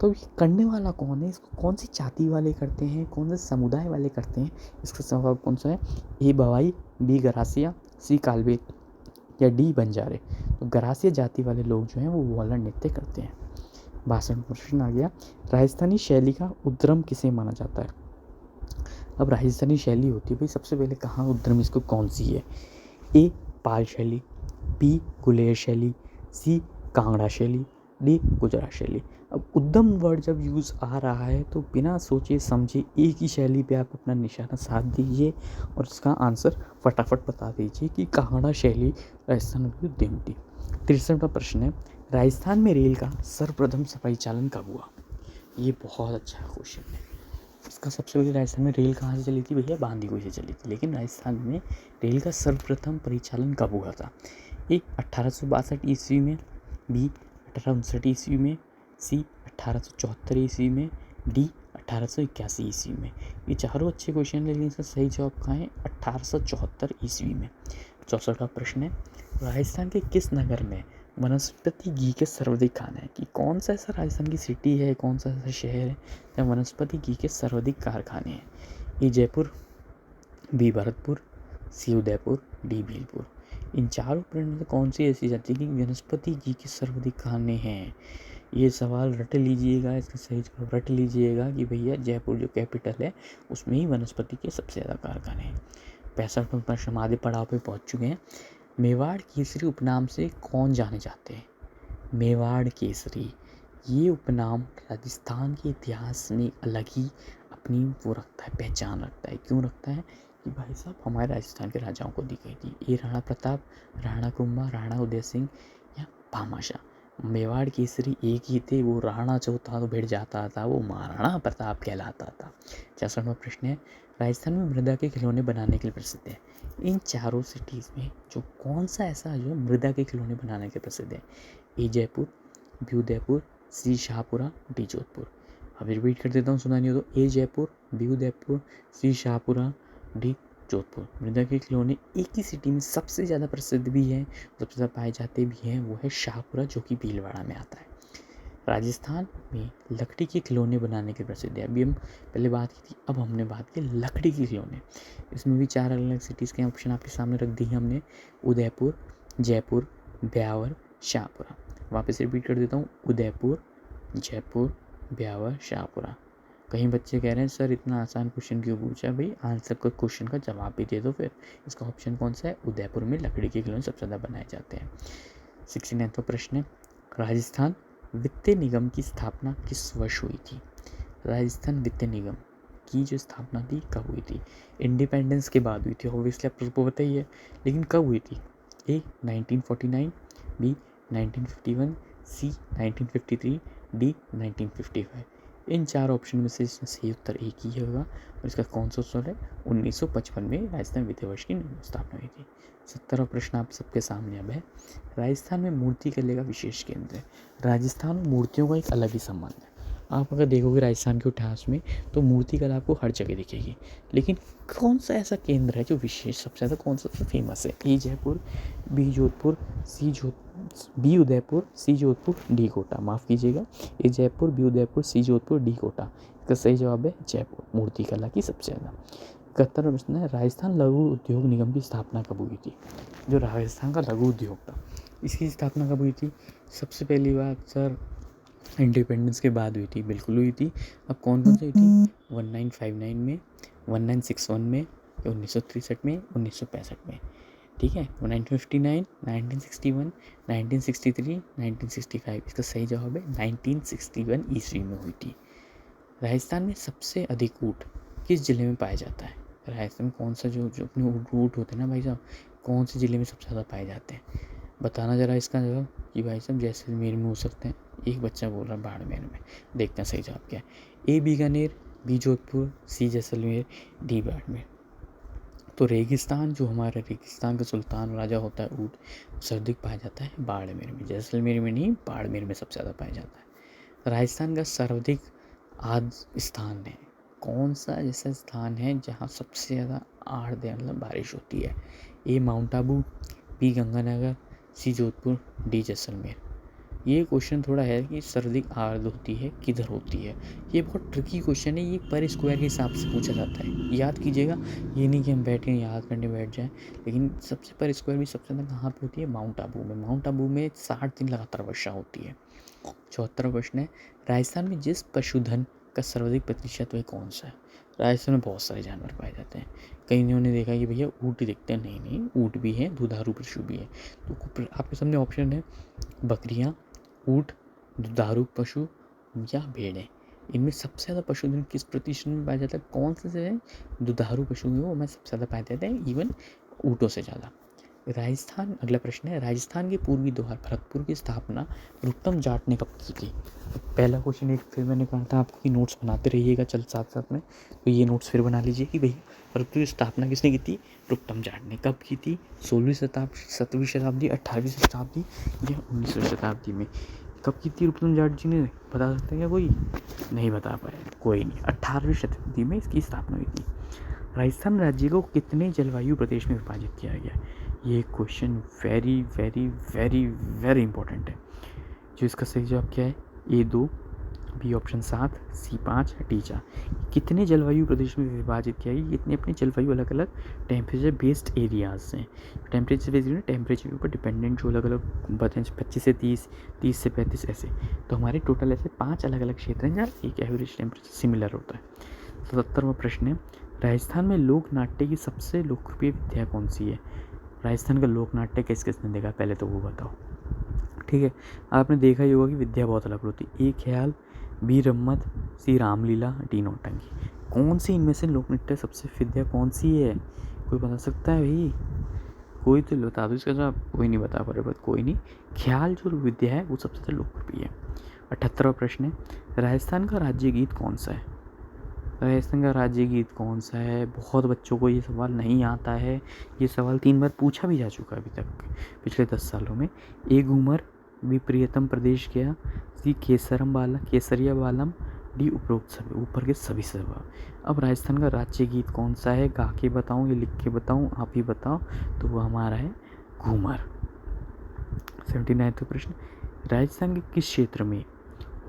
तो ये करने वाला कौन है, इसको कौन सी जाति वाले करते हैं, कौन से समुदाय वाले करते हैं, इसका जवाब कौन सा है। ए बवाई, बी गरासिया, सी कालबेल, या डी बंजारे। तो गरासिया जाति वाले लोग जो हैं वो वॉलर नृत्य करते हैं। 62वां प्रश्न आ गया, राजस्थानी शैली का उद्गम किसे माना जाता है। अब राजस्थानी शैली होती है भाई, सबसे पहले कहाँ उद्गम इसको कौन सी है। ए पाल शैली, बी गुलेर शैली, सी कांगड़ा शैली, डी गुजरात शैली। अब उद्गम वर्ड जब यूज़ आ रहा है तो बिना सोचे समझे एक ही शैली पे आप अपना निशाना साध दीजिए और इसका आंसर फटाफट बता दीजिए कि कांगड़ा शैली राजस्थान की उद्गम थी। 63वां प्रश्न है, राजस्थान में रेल का सर्वप्रथम परिचालन कब हुआ। ये बहुत अच्छा क्वेश्चन है। इसका सबसे पहले राजस्थान में रेल कहाँ से चली थी भैया, बांदीकुई से चली थी। लेकिन राजस्थान में रेल का सर्वप्रथम परिचालन कब हुआ था। ए 1862 ईस्वी में, बी 1859 ईस्वी में, सी 1874 ईस्वी में, डी 1881 ईस्वी में। ये चारों अच्छे क्वेश्चन है, लेकिन इसका सही जवाब कहाँ है, 1874 ईस्वी में। 64वां प्रश्न है, राजस्थान के किस नगर में वनस्पति घी के सर्वाधिक कारखाने हैं। कि कौन सा ऐसा राजस्थान की सिटी है, कौन सा ऐसा शहर है जहाँ वनस्पति घी के सर्वाधिक कारखाने हैं। ए जयपुर, बी भरतपुर, सी उदयपुर, डी भीलपुर। इन चारों प्रश्नों में से कौन सी ऐसी जाति की वनस्पति घी के सर्वाधिक कारखाने हैं। ये सवाल रट लीजिएगा, इसका सही जवाब रट लीजिएगा कि भैया जयपुर जो कैपिटल है उसमें ही वनस्पति के सबसे ज़्यादा कारखाने हैं। 65वां प्रश्न आधे पड़ाव पे पहुँच चुके हैं। मेवाड़ केसरी उपनाम से कौन जाने जाते हैं। मेवाड़ केसरी, ये उपनाम राजस्थान के इतिहास में अलग ही अपनी वो रखता है, पहचान रखता है। क्यों रखता है कि भाई साहब हमारे राजस्थान के राजाओं को दी गई थी। ये राणा प्रताप, राणा कुंभा, राणा उदय सिंह या भामाशाह। मेवाड़ केसरी एक ही थे, वो राणा जो था तो भिड़ जाता था, वो महाराणा प्रताप कहलाता था। 66वां प्रश्न है, राजस्थान में मृदा के खिलौने बनाने के लिए प्रसिद्ध है। इन चारों सिटीज़ में जो कौन सा ऐसा जो मृदा के खिलौने बनाने के प्रसिद्ध है? ए जयपुर, बी उदयपुर, सी शाहपुरा, डी जोधपुर। अब रिपीट कर देता हूँ, सुना नहीं हो तो। ए जयपुर, बी उदयपुर, सी शाहपुरा, डी जोधपुर। मृदा के खिलौने एक ही सिटी में सबसे ज़्यादा प्रसिद्ध भी है, सबसे ज़्यादा पाए जाते भी हैं, वो है शाहपुरा, जो कि भीलवाड़ा में आता है। राजस्थान में लकड़ी के खिलौने बनाने के प्रसिद्ध है। अभी हम पहले बात की थी, अब हमने बात की लकड़ी के खिलौने। इसमें भी 4 अलग अलग सिटीज़ के ऑप्शन आपके सामने रख दिए हमने। उदयपुर, जयपुर, ब्यावर, शाहपुरा। वापस रिपीट कर देता हूँ, उदयपुर, जयपुर, ब्यावर, शाहपुरा। कहीं बच्चे कह रहे हैं सर इतना आसान क्वेश्चन क्यों पूछा? भाई आंसर को क्वेश्चन का जवाब भी दे दो फिर। इसका ऑप्शन कौन सा है? उदयपुर में लकड़ी के खिलौने सबसे ज़्यादा बनाए जाते हैं। 69वां प्रश्न है, राजस्थान वित्त निगम की स्थापना किस वर्ष हुई थी? राजस्थान वित्त निगम की जो स्थापना थी कब हुई थी? इंडिपेंडेंस के बाद हुई थी, ऑब्वियसली आपको पता ही है, लेकिन कब हुई थी? ए 1949, बी 1951, सी 1953, डी 1955। इन 4 ऑप्शन में से इसमें सही उत्तर एक ही होगा, और इसका कौन सा उत्तर है? 1955 में राजस्थान वित्तीय वर्ष की स्थापना हुई थी। 70वां प्रश्न आप सबके सामने अब है, राजस्थान में मूर्ति कला का विशेष केंद्र है। राजस्थान में मूर्तियों का एक अलग ही संबंध है। आप अगर देखोगे राजस्थान के इतिहास में तो मूर्ति कला आपको हर जगह दिखेगी, लेकिन कौन सा ऐसा केंद्र है जो विशेष सबसे ज़्यादा कौन सा फेमस है? ए जयपुर, बी जोधपुर, बी उदयपुर, सी जोधपुर, डी कोटा। माफ़ कीजिएगा, ए जयपुर, बी उदयपुर, सी जोधपुर, डी कोटा। इसका सही जवाब है जयपुर, मूर्ति कला की सबसे ज़्यादा। 71वां प्रश्न है, राजस्थान लघु उद्योग निगम की स्थापना कब हुई थी? जो राजस्थान का लघु उद्योग था, इसकी स्थापना कब हुई थी? सबसे पहली बात सर इंडिपेंडेंस के बाद हुई थी, बिल्कुल हुई थी। अब कौन कौन सी हुई थी? 1959 में, 1961 में, 1963 में, 1965 में। ठीक है, 1959, 1961, 1963, 1965। इसका सही जवाब है 1961 ईस्वी में हुई थी। राजस्थान में सबसे अधिक ऊँट किस ज़िले में पाया जाता है? राजस्थान में कौन सा जो अपने ऊँट होते हैं ना भाई साहब, कौन से ज़िले में सबसे ज़्यादा पाए जाते हैं? बताना ज़रा इसका जवाब कि भाई साहब जैसलमेर में हो सकते हैं। एक बच्चा बोल रहा है बाड़मेर में। देखते हैं सही जवाब क्या है। ए बीकानेर, बी जोधपुर, सी जैसलमेर, डी बाड़मेर। तो रेगिस्तान, जो हमारा रेगिस्तान का सुल्तान राजा होता है ऊँट, सर्वाधिक पाया जाता है बाड़मेर में। जैसलमेर में नहीं, बाड़मेर में सबसे ज़्यादा पाया जाता है। राजस्थान का सर्वाधिक आर्द्र स्थान है, कौन सा ऐसा स्थान है जहाँ सबसे ज़्यादा आर्द्र मतलब बारिश होती है? ए माउंट आबू, बी गंगानगर, सी जोधपुर, डी जैसलमेर। ये क्वेश्चन थोड़ा है कि सर्वाधिक आर्द्र होती है किधर होती है। ये बहुत ट्रिकी क्वेश्चन है, ये पर स्क्वायर के हिसाब से पूछा जाता है, याद कीजिएगा। ये नहीं कि हम बैठ के याद करने बैठ जाएं, लेकिन सबसे पर स्क्वायर भी सबसे ज़्यादा कहाँ पे होती है? माउंट आबू में। माउंट आबू में 60 दिन लगातार वर्षा होती है। 74वां प्रश्न है, राजस्थान में जिस पशुधन का सर्वाधिक प्रतिशत वह कौन सा है? राजस्थान में बहुत सारे जानवर पाए जाते हैं। कई ने देखा कि भैया ऊँट दिखते हैं, नहीं, ऊँट भी हैं, दुधारू पशु भी है। तो आपके सामने ऑप्शन है बकरियाँ, ऊँट, दुधारू पशु या भेड़ें। इनमें सबसे ज़्यादा पशुधन किस प्रतिशत में पाया जाता है? कौन से है? दुधारू पशु में वो हमें सबसे ज़्यादा पाए जाते हैं, इवन ऊँटों से ज़्यादा। राजस्थान, अगला प्रश्न है, राजस्थान के पूर्वी द्वार भरतपुर की स्थापना रुस्तम जाट ने कब की थी? पहला क्वेश्चन एक फिर मैंने कहा था आपको कि नोट्स बनाते रहिएगा चल साथ साथ में, तो ये नोट्स फिर बना लीजिए कि भाई भरतपुर की स्थापना किसने की थी? रुस्तम जाट ने। कब की थी? 16वीं शताब्दी, 17वीं शताब्दी, 18वीं शताब्दी या 19वीं शताब्दी में? कब की थी रुस्तम जाट जी ने? बता सकते हैं क्या कोई? नहीं बता पाए, कोई नहीं। 18वीं शताब्दी में इसकी स्थापना हुई थी। राजस्थान राज्य को कितने जलवायु प्रदेश में विभाजित किया गया? ये question very very very very important है। जो इसका सही जवाब क्या है? ए 2, बी ऑप्शन 7, सी 5, डी 4। कितने जलवायु प्रदेश में विभाजित किया गया? इतने अपने जलवायु अलग अलग टेम्परेचर बेस्ड एरियाज हैं। टेम्परेचर बेस्ड टेम्परेचर के ऊपर डिपेंडेंट जो अलग अलग बताएं, 25 से 30, 30 से 35 ऐसे। तो हमारे टोटल ऐसे 5 अलग अलग क्षेत्र हैं जहाँ एक एवरेज टेम्परेचर सिमिलर होता है। 77वां प्रश्न है, राजस्थान में लोक नाट्य की सबसे लोकप्रिय विधा कौन सी है? राजस्थान का लोक नाट्य किस किसने देखा, पहले तो वो बताओ। ठीक है। आपने देखा ही होगा कि विद्या बहुत अलग होती है। ए ख्याल, बी रम्मत, सी रामलीला, डी नौटंकी। कौन सी इनमें से लोक नृत्य सबसे विद्या कौन सी है? कोई बता सकता है भाई? कोई तो बता दो इसका जवाब। कोई नहीं बता पा रहे, बट कोई नहीं। ख्याल जो विद्या है वो सबसे ज़्यादा लोकप्रिय है। 78वां प्रश्न है, राजस्थान का राज्य गीत कौन सा है? राजस्थान का राज्य गीत कौन सा है? बहुत बच्चों को ये सवाल नहीं आता है। ये सवाल 3 बार पूछा भी जा चुका है अभी तक पिछले 10 सालों में। ए घूमर, बी प्रियतम प्रदेश गया, सी केसरिया बालम, डी उपरोक्त सभी, ऊपर के सभी सवाल। अब राजस्थान का राज्य गीत कौन सा है? गा के बताऊँ या लिख के बताऊँ? आप ही बताओ। तो वो हमारा है घूमर। 79वां प्रश्न, राजस्थान के किस क्षेत्र में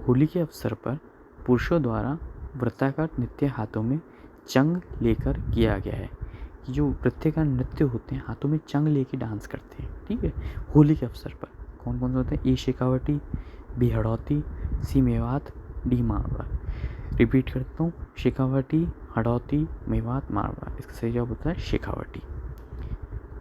होली के अवसर पर पुरुषों द्वारा वृत्ताकार नृत्य हाथों में चंग लेकर किया गया है? ये जो वृत्ताकार नृत्य होते हैं हाथों में चंग लेके डांस करते हैं, ठीक है, होली के अवसर पर कौन कौन से होते हैं? ए शेखावटी, बी हड़ौती, सी मेवात, डी मारवाड़। रिपीट करता हूँ, शेखावटी, हड़ौती, मेवात, मारवाड़। इसका सही जवाब होता है शेखावटी।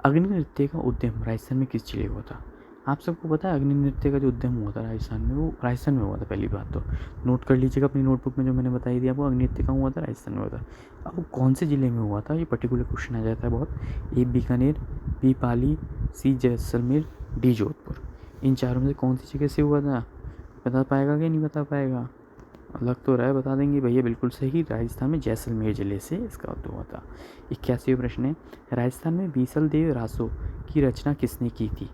अग्नि नृत्य का उद्यम राजस्थान में किस जिले हुआ था? आप सबको पता है अग्नि नृत्य का जो उद्यम हुआ था राजस्थान में, वो राजस्थान में हुआ था। पहली बात तो नोट कर लीजिएगा अपनी नोटबुक में, जो मैंने बताई थी आपको, अग्नि नृत्य कहाँ हुआ था? राजस्थान में हुआ था। अब वो कौन से ज़िले में हुआ था, ये पर्टिकुलर क्वेश्चन आ जाता है बहुत। ए बीकानेर, बी पाली, सी जैसलमेर, डी जोधपुर। इन चारों में से कौन सी जगह से हुआ था? बता पाएगा कि नहीं बता पाएगा? लग तो रहा है बता देंगे भैया, बिल्कुल सही। राजस्थान में जैसलमेर ज़िले से इसका उद्भव हुआ था। 81वां प्रश्न है, राजस्थान में बीसल देव रासो की रचना किसने की थी?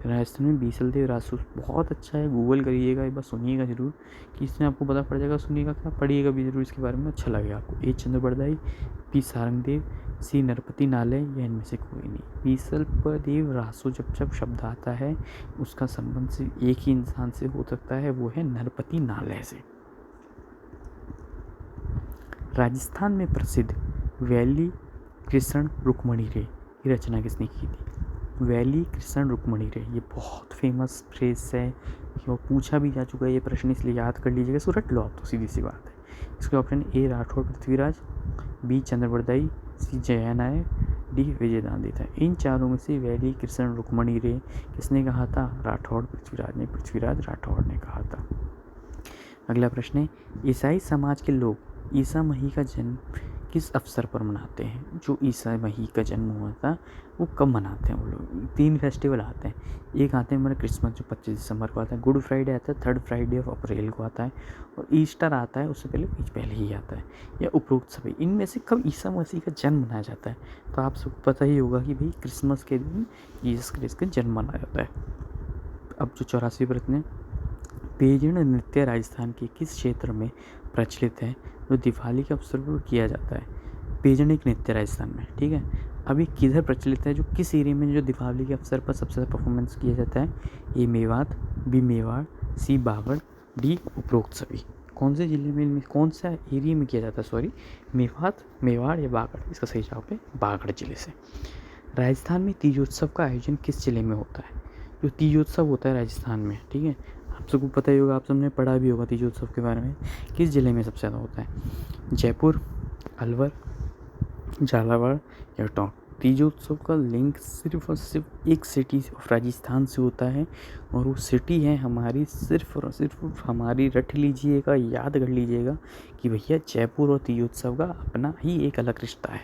राजस्थान में बीसल देव रासो बहुत अच्छा है, गूगल करिएगा एक बार, सुनिएगा जरूर कि इसमें आपको पता पड़ जाएगा। सुनिएगा क्या, पढ़िएगा भी जरूर इसके बारे में, अच्छा लगेगा आपको। ए चंद्र बरदाई, बी सारंगदेव, सी नरपति नालय, या इनमें से कोई नहीं। बीसल देव रासो जब जब शब्द आता है उसका संबंध सिर्फ एक ही इंसान से हो सकता है, वो है नरपति नालय से। राजस्थान में प्रसिद्ध वैली कृष्ण रुक्मणी रे की रचना किसने की थी? वैली कृष्ण रुक्मणी रे, ये बहुत फेमस फ्रेज है, और पूछा भी जा चुका है ये प्रश्न, इसलिए याद कर लीजिएगा। इसको रट लो आप, तो सीधी सी बात है। इसके option A Rathore Prithviraj, B Chand Bardai, C Jaya Nayak, D Vijaydan था। इन चारों में से वैली कृष्ण रुक्मणी रे किसने कहा था? राठौड़ पृथ्वीराज ने, पृथ्वीराज राठौड़ ने कहा था। अगला प्रश्न है, ईसाई समाज के लोग ईसा मसीह का जन्म किस अवसर पर मनाते हैं? जो ईसा मसीह का जन्म हुआ था वो कब मनाते हैं वो लोग? 3 फेस्टिवल आते हैं। एक आते हैं हमारा क्रिसमस जो 25 दिसंबर को आता है, गुड फ्राइडे आता है 3rd फ्राइडे ऑफ अप्रैल को आता है, और ईस्टर आता है उससे पहले ही आता है, या उपरोक्त सभी। इनमें से कब ईसा मसीह का जन्म मनाया जाता है? तो आप सबको पता ही होगा कि भाई क्रिसमस के दिन जीसस क्राइस्ट का जन्म मनाया जाता है। अब जो 84वें प्रश्न है, पेजण नृत्य राजस्थान के किस क्षेत्र में प्रचलित है जो दिवाली के अवसर पर किया जाता है? पेजण एक नृत्य राजस्थान में, ठीक है। अभी किधर प्रचलित है, जो किस एरिया में जो दिवाली के अवसर पर सबसे ज़्यादा परफॉर्मेंस किया जाता है? ए मेवात, बी मेवाड़, सी बागड़, डी उपरोक्त सभी। कौन से जिले में, इनमें कौन सा एरिया में किया जाता है? सॉरी, मेवात, मेवाड़ या बागड़? इसका सही जवाब है बागड़ जिले से। राजस्थान में तीजोत्सव का आयोजन किस जिले में होता है? जो तीजोत्सव होता है राजस्थान में, ठीक है, आप सबको पता ही होगा, आप सबने पढ़ा भी होगा तीजोत्सव के बारे में। किस ज़िले में सबसे ज़्यादा होता है? जयपुर, अलवर, झालावाड़ या टोंक? तीजोत्सव का लिंक सिर्फ और सिर्फ एक सिटी ऑफ राजस्थान से होता है, और वो सिटी है हमारी, सिर्फ और सिर्फ हमारी। रट लीजिएगा, याद कर लीजिएगा कि भैया जयपुर और तीजोत्सव का अपना ही एक अलग रिश्ता है,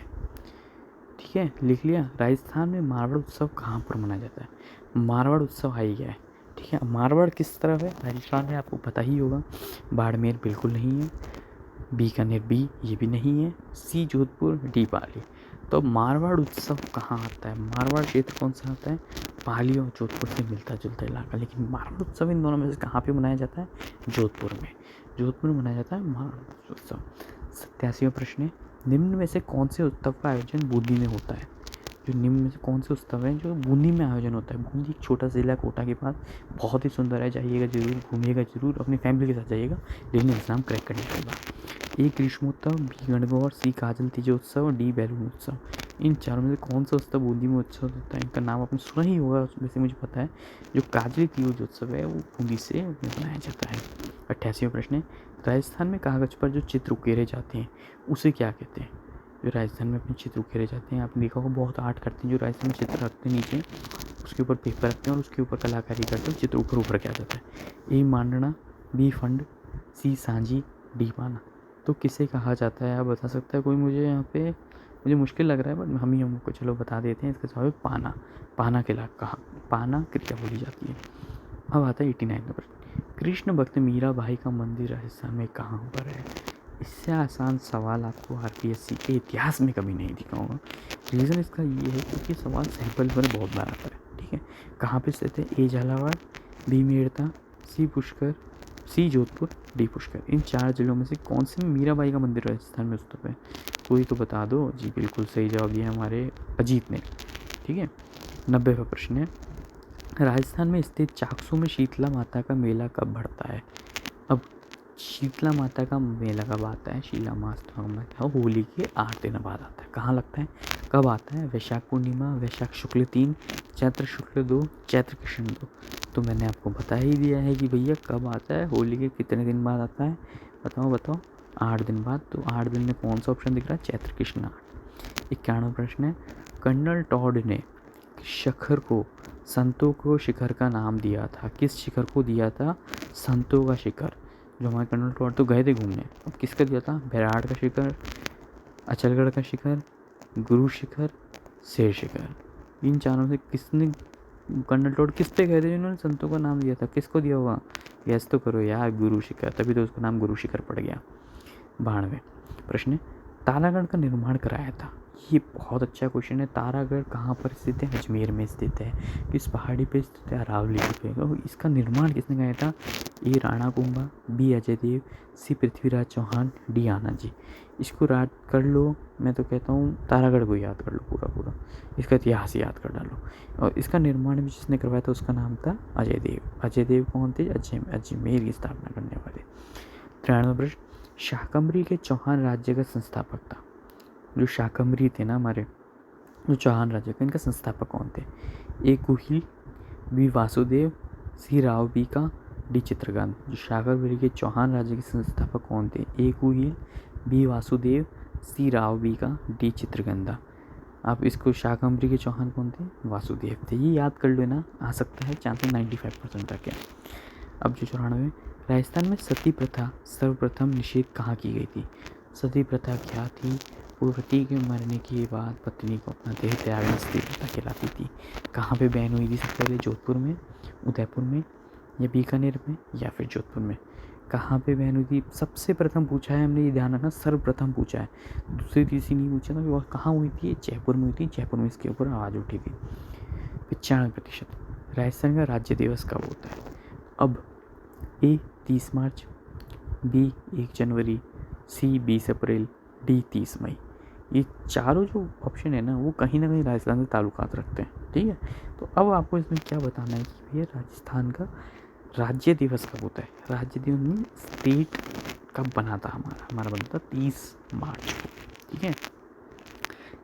ठीक है, लिख लिया। राजस्थान में मारवाड़ उत्सव कहाँ पर मनाया जाता है? मारवाड़ उत्सव आ ही गया है, ठीक है। मारवाड़ किस तरफ है राजस्थान में, आपको पता ही होगा। बाड़मेर बिल्कुल नहीं है, बीकानेर बी ये भी नहीं है, सी जोधपुर, डी पाली। तो मारवाड़ उत्सव कहाँ आता है? मारवाड़ क्षेत्र कौन सा आता है? पाली और जोधपुर से मिलता जुलता इलाका। लेकिन मारवाड़ उत्सव इन दोनों में से कहाँ पे मनाया जाता है? जोधपुर में। जोधपुर में मनाया जाता है मारवाड़ उत्सव। 87वां प्रश्न है, निम्न में से कौन से उत्सव का आयोजन बूंदी में होता है? जो निम्न में से कौन से उत्सव है जो बूंदी में आयोजन होता है? बूंदी एक छोटा सा जिला कोटा के पास, बहुत ही सुंदर है, जाइएगा जरूर, घूमिएगा जरूर, अपनी फैमिली के साथ जाइएगा, लेकिन एग्जाम क्रैक करने के बाद। ए ग्रीष्मोत्सव, बी गणगौर, सी काजल तीजोत्सव, डी बैलून उत्सव। इन चारों में से कौन सा उत्सव बूंदी में उत्सव होता है? इनका नाम आपने सुना ही होगा, उसमें से मुझे पता है। जो काजली तीजोत्सव है वो बूंदी से मनाया जाता है। 88वां प्रश्न है, राजस्थान में कागज पर जो चित्र उकेरे जाते हैं उसे क्या कहते हैं? जो राजस्थान में अपने चित्र उकेरे जाते हैं, आपने देखा होगा बहुत आर्ट करते हैं जो राजस्थान में चित्र रखते हैं नीचे, उसके ऊपर पेपर रखते हैं और उसके ऊपर कलाकारी करते हैं, चित्र ऊपर ऊपर क्या जाता है। ए मांडना, बी फंड, सी सांझी, डी पाना। तो किसे कहा जाता है, आप बता सकता है कोई मुझे? यहाँ पे मुझे मुश्किल लग रहा है बट हम ही हमको चलो बता देते हैं। इसका जवाब है पाना। पाना के लायक कहा, पाना क्रिया बोली जाती है। अब आता है 89 नंबर, कृष्ण भक्त मीरा भाई का मंदिर राजस्थान में कहाँ पर है? इससे आसान सवाल आपको आरपीएससी के इतिहास में कभी नहीं दिखा होगा। रीज़न इसका ये है क्योंकि सवाल सैंपल पर बहुत बार आता है, ठीक है। कहाँ पे स्थित है? ए झालावाड़, बी मेड़ता, सी पुष्कर, सी जोधपुर, डी पुष्कर। इन 4 जिलों में से कौन से में मीराबाई का मंदिर राजस्थान में स्थित है? कोई तो बता दो जी। बिल्कुल सही जवाब दिया हमारे अजीत ने, ठीक है। 90वां प्रश्न है, राजस्थान में स्थित चाकसू में शीतला माता का मेला कब बढ़ता है? अब शीतला माता का मेला कब आता है? शीला माता का होली के 8 दिन बाद आता है। कहाँ लगता है, कब आता है? वैशाख पूर्णिमा, वैशाख शुक्ल 3, चैत्र शुक्ल 2, चैत्र कृष्ण 2। तो मैंने आपको बता ही दिया है कि भैया कब आता है, होली के कितने दिन बाद आता है। बताओ बताओ, 8 दिन बाद। तो 8 दिन में कौन सा ऑप्शन दिख रहा है? चैत्र कृष्ण 8। 91वां प्रश्न है, कर्नल टॉड ने शिखर को, संतों को शिखर का नाम दिया था। किस शिखर को दिया था? संतों का शिखर। जो हमारे कर्नल टॉड तो गए थे घूमने, अब किसका दिया था? बैराड़ का शिखर, अचलगढ़ का शिखर, गुरु शिखर, शेर शिखर। इन चारों से किसने, कर्नल टॉड किस पे गए थे जिन्होंने संतों का नाम दिया था? किसको दिया हुआ? यस तो करो यार, गुरु शिखर, तभी तो उसका नाम गुरु शिखर पड़ गया। 92 प्रश्न है, तारागढ़ का निर्माण कराया था। ये बहुत अच्छा क्वेश्चन है। तारागढ़ कहाँ पर स्थित है? अजमेर में स्थित है। किस पहाड़ी पे स्थित है? अरावली पे। तो इसका निर्माण किसने कराया था? ए राणा कुंभा, बी अजय देव, सी पृथ्वीराज चौहान, डी आनंद जी। इसको याद कर लो। मैं तो कहता हूँ तारागढ़ को याद कर लो पूरा पूरा, इसका इतिहास याद कर डालो। और इसका निर्माण भी जिसने करवाया था उसका नाम था अजय देव। अजय देव कौन थे? अजमेर की स्थापना करने वाले। 93वां प्रश्न, शाकंभरी के चौहान राज्य का संस्थापक था। जो शाकंभरी थे ना हमारे, जो चौहान राज्य का, इनका संस्थापक कौन थे? ए कुहिल, बी वासुदेव, सी राव बीका, डी चित्रगंध। जो शाकंभरी के चौहान राज्य के संस्थापक कौन थे? ए कुहिल, बी वासुदेव, सी राव बीका, डी चित्रगंधा। आप इसको, शाकंभरी के चौहान कौन थे? वासुदेव थे। ये याद कर लेना, आ सकता है चांसेस 95% तक है। अब जो 94, राजस्थान में सती प्रथा सर्वप्रथम निषेध कहाँ की गई थी? सती प्रथा क्या थी? पति के मरने के बाद पत्नी को अपना देह त्यागना सती प्रथा कहलाती थी। कहाँ पे बैन हुई थी सबसे पहले? जोधपुर में, उदयपुर में, या बीकानेर में, या फिर जोधपुर में। कहाँ पे बैन हुई थी? सबसे प्रथम पूछा है हमने, ये ध्यान रखना, सर्वप्रथम पूछा है, दूसरी तीसरी नहीं पूछा था। वो कहाँ हुई थी? जयपुर में हुई थी। जयपुर में इसके ऊपर आवाज़ उठी थी। 95%, राजस्थान का राज्य दिवस कब होता है? अब ए 30 मार्च, बी 1 जनवरी, सी 20 अप्रैल, डी 30 मई। ये चारों जो ऑप्शन है ना, वो कहीं ना कहीं राजस्थान से ताल्लुकात रखते हैं, ठीक है। तो अब आपको इसमें क्या बताना है कि भैया राजस्थान का राज्य दिवस कब होता है? राज्य दिवस में स्टेट कब बना था? हमारा बनता था 30 मार्च को, ठीक है।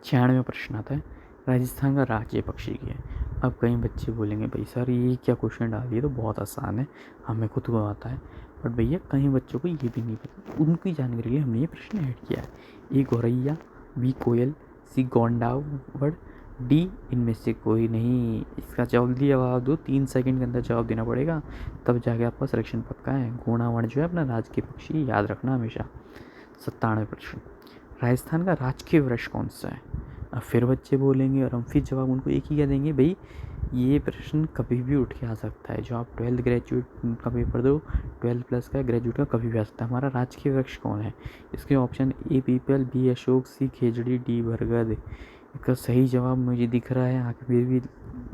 96वां प्रश्न आता है, राजस्थान का राज्य पक्षी क्या है? अब कई बच्चे बोलेंगे भाई सर ये क्या क्वेश्चन डाल दिए, तो बहुत आसान है, हमें खुद को आता है। बट भैया कई बच्चों को ये भी नहीं पता, उनकी जानकारी के लिए हमने ये प्रश्न ऐड किया है। ए गौरैया, बी कोयल, सी गोंडावड़, डी इनमें से कोई नहीं। इसका जल्दी जवाब दो, 3 सेकंड के अंदर जवाब देना पड़ेगा, तब जाके आपका सिलेक्शन पक्का है। गोंडावड़ जो है अपना राजकीय पक्षी, याद रखना हमेशा। 97 प्रश्न, राजस्थान का राजकीय वृक्ष कौन सा है? अब फिर बच्चे बोलेंगे और हम फिर जवाब उनको एक ही क्या देंगे, भाई ये प्रश्न कभी भी उठ के आ सकता है। जो आप 12th ग्रेजुएट का पेपर दो, 12 प्लस का ग्रेजुएट का कभी भी आ सकता है। हमारा राजकीय वृक्ष कौन है? इसके ऑप्शन ए पीपल, बी अशोक, सी खेजड़ी, डी बरगद। इसका सही जवाब मुझे दिख रहा है, आके फिर भी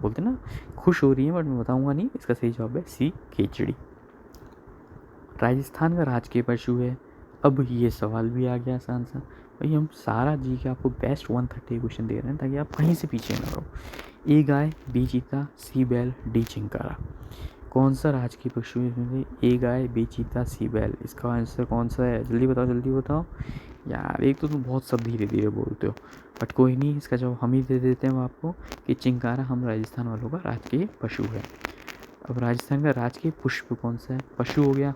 बोलते ना खुश हो रही है, बट मैं बताऊंगा नहीं। इसका सही जवाब है सी खेजड़ी। राजस्थान का राजकीय पशु है। अब ये सवाल भी आ गया आसान सा, भाई हम सारा जी के आपको बेस्ट 130 क्वेश्चन दे रहे हैं ताकि आप कहीं से पीछे ना रहो। ए गाय, बी चीता, सी बैल, डी चिंकारा। कौन सा राजकीय पशु है इसमें? ए गाय, बी चीता, सी बैल। इसका आंसर कौन सा है? जल्दी बताओ जल्दी बताओ यार। एक तो तुम बहुत सब धीरे धीरे बोलते हो, बट कोई नहीं, इसका जवाब हम ही दे देते हैं आपको कि चिंकारा हम राजस्थान वालों का राजकीय पशु है। अब राजस्थान का राजकीय पुष्प कौन सा है? पशु हो गया,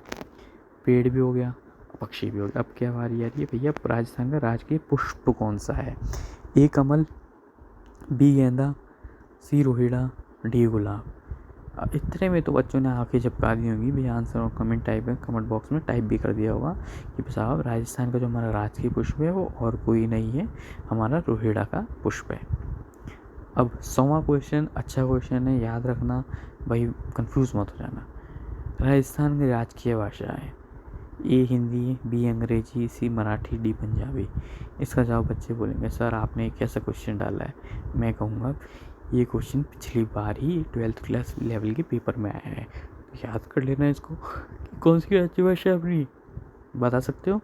पेड़ भी हो गया, पक्षी भी हो गया। अब क्या बारी आ रही है भैया, राजस्थान का राजकीय पुष्प कौन सा है? ए कमल, बी गेंदा, सी रोहिड़ा, डी गुलाब। इतने में तो बच्चों ने आंखें झपका दी होंगी भैया। आंसर और कमेंट टाइप है, कमेंट बॉक्स में टाइप भी कर दिया होगा कि साहब राजस्थान का जो हमारा राजकीय पुष्प है वो और कोई नहीं है, हमारा रोहिड़ा का पुष्प है। अब 100वां क्वेश्चन अच्छा क्वेश्चन है, याद रखना भाई, कंफ्यूज मत हो जाना। राजस्थान की राजकीय भाषा है, ए हिंदी, बी अंग्रेजी, सी मराठी, डी पंजाबी। इसका जवाब बच्चे बोलेंगे सर आपने कैसा क्वेश्चन डाला है। मैं कहूँगा ये क्वेश्चन पिछली बार ही 12th क्लास लेवल के पेपर में आया है, तो याद कर लेना इसको कि कौन सी राज्य भाषा है अपनी। बता सकते हो?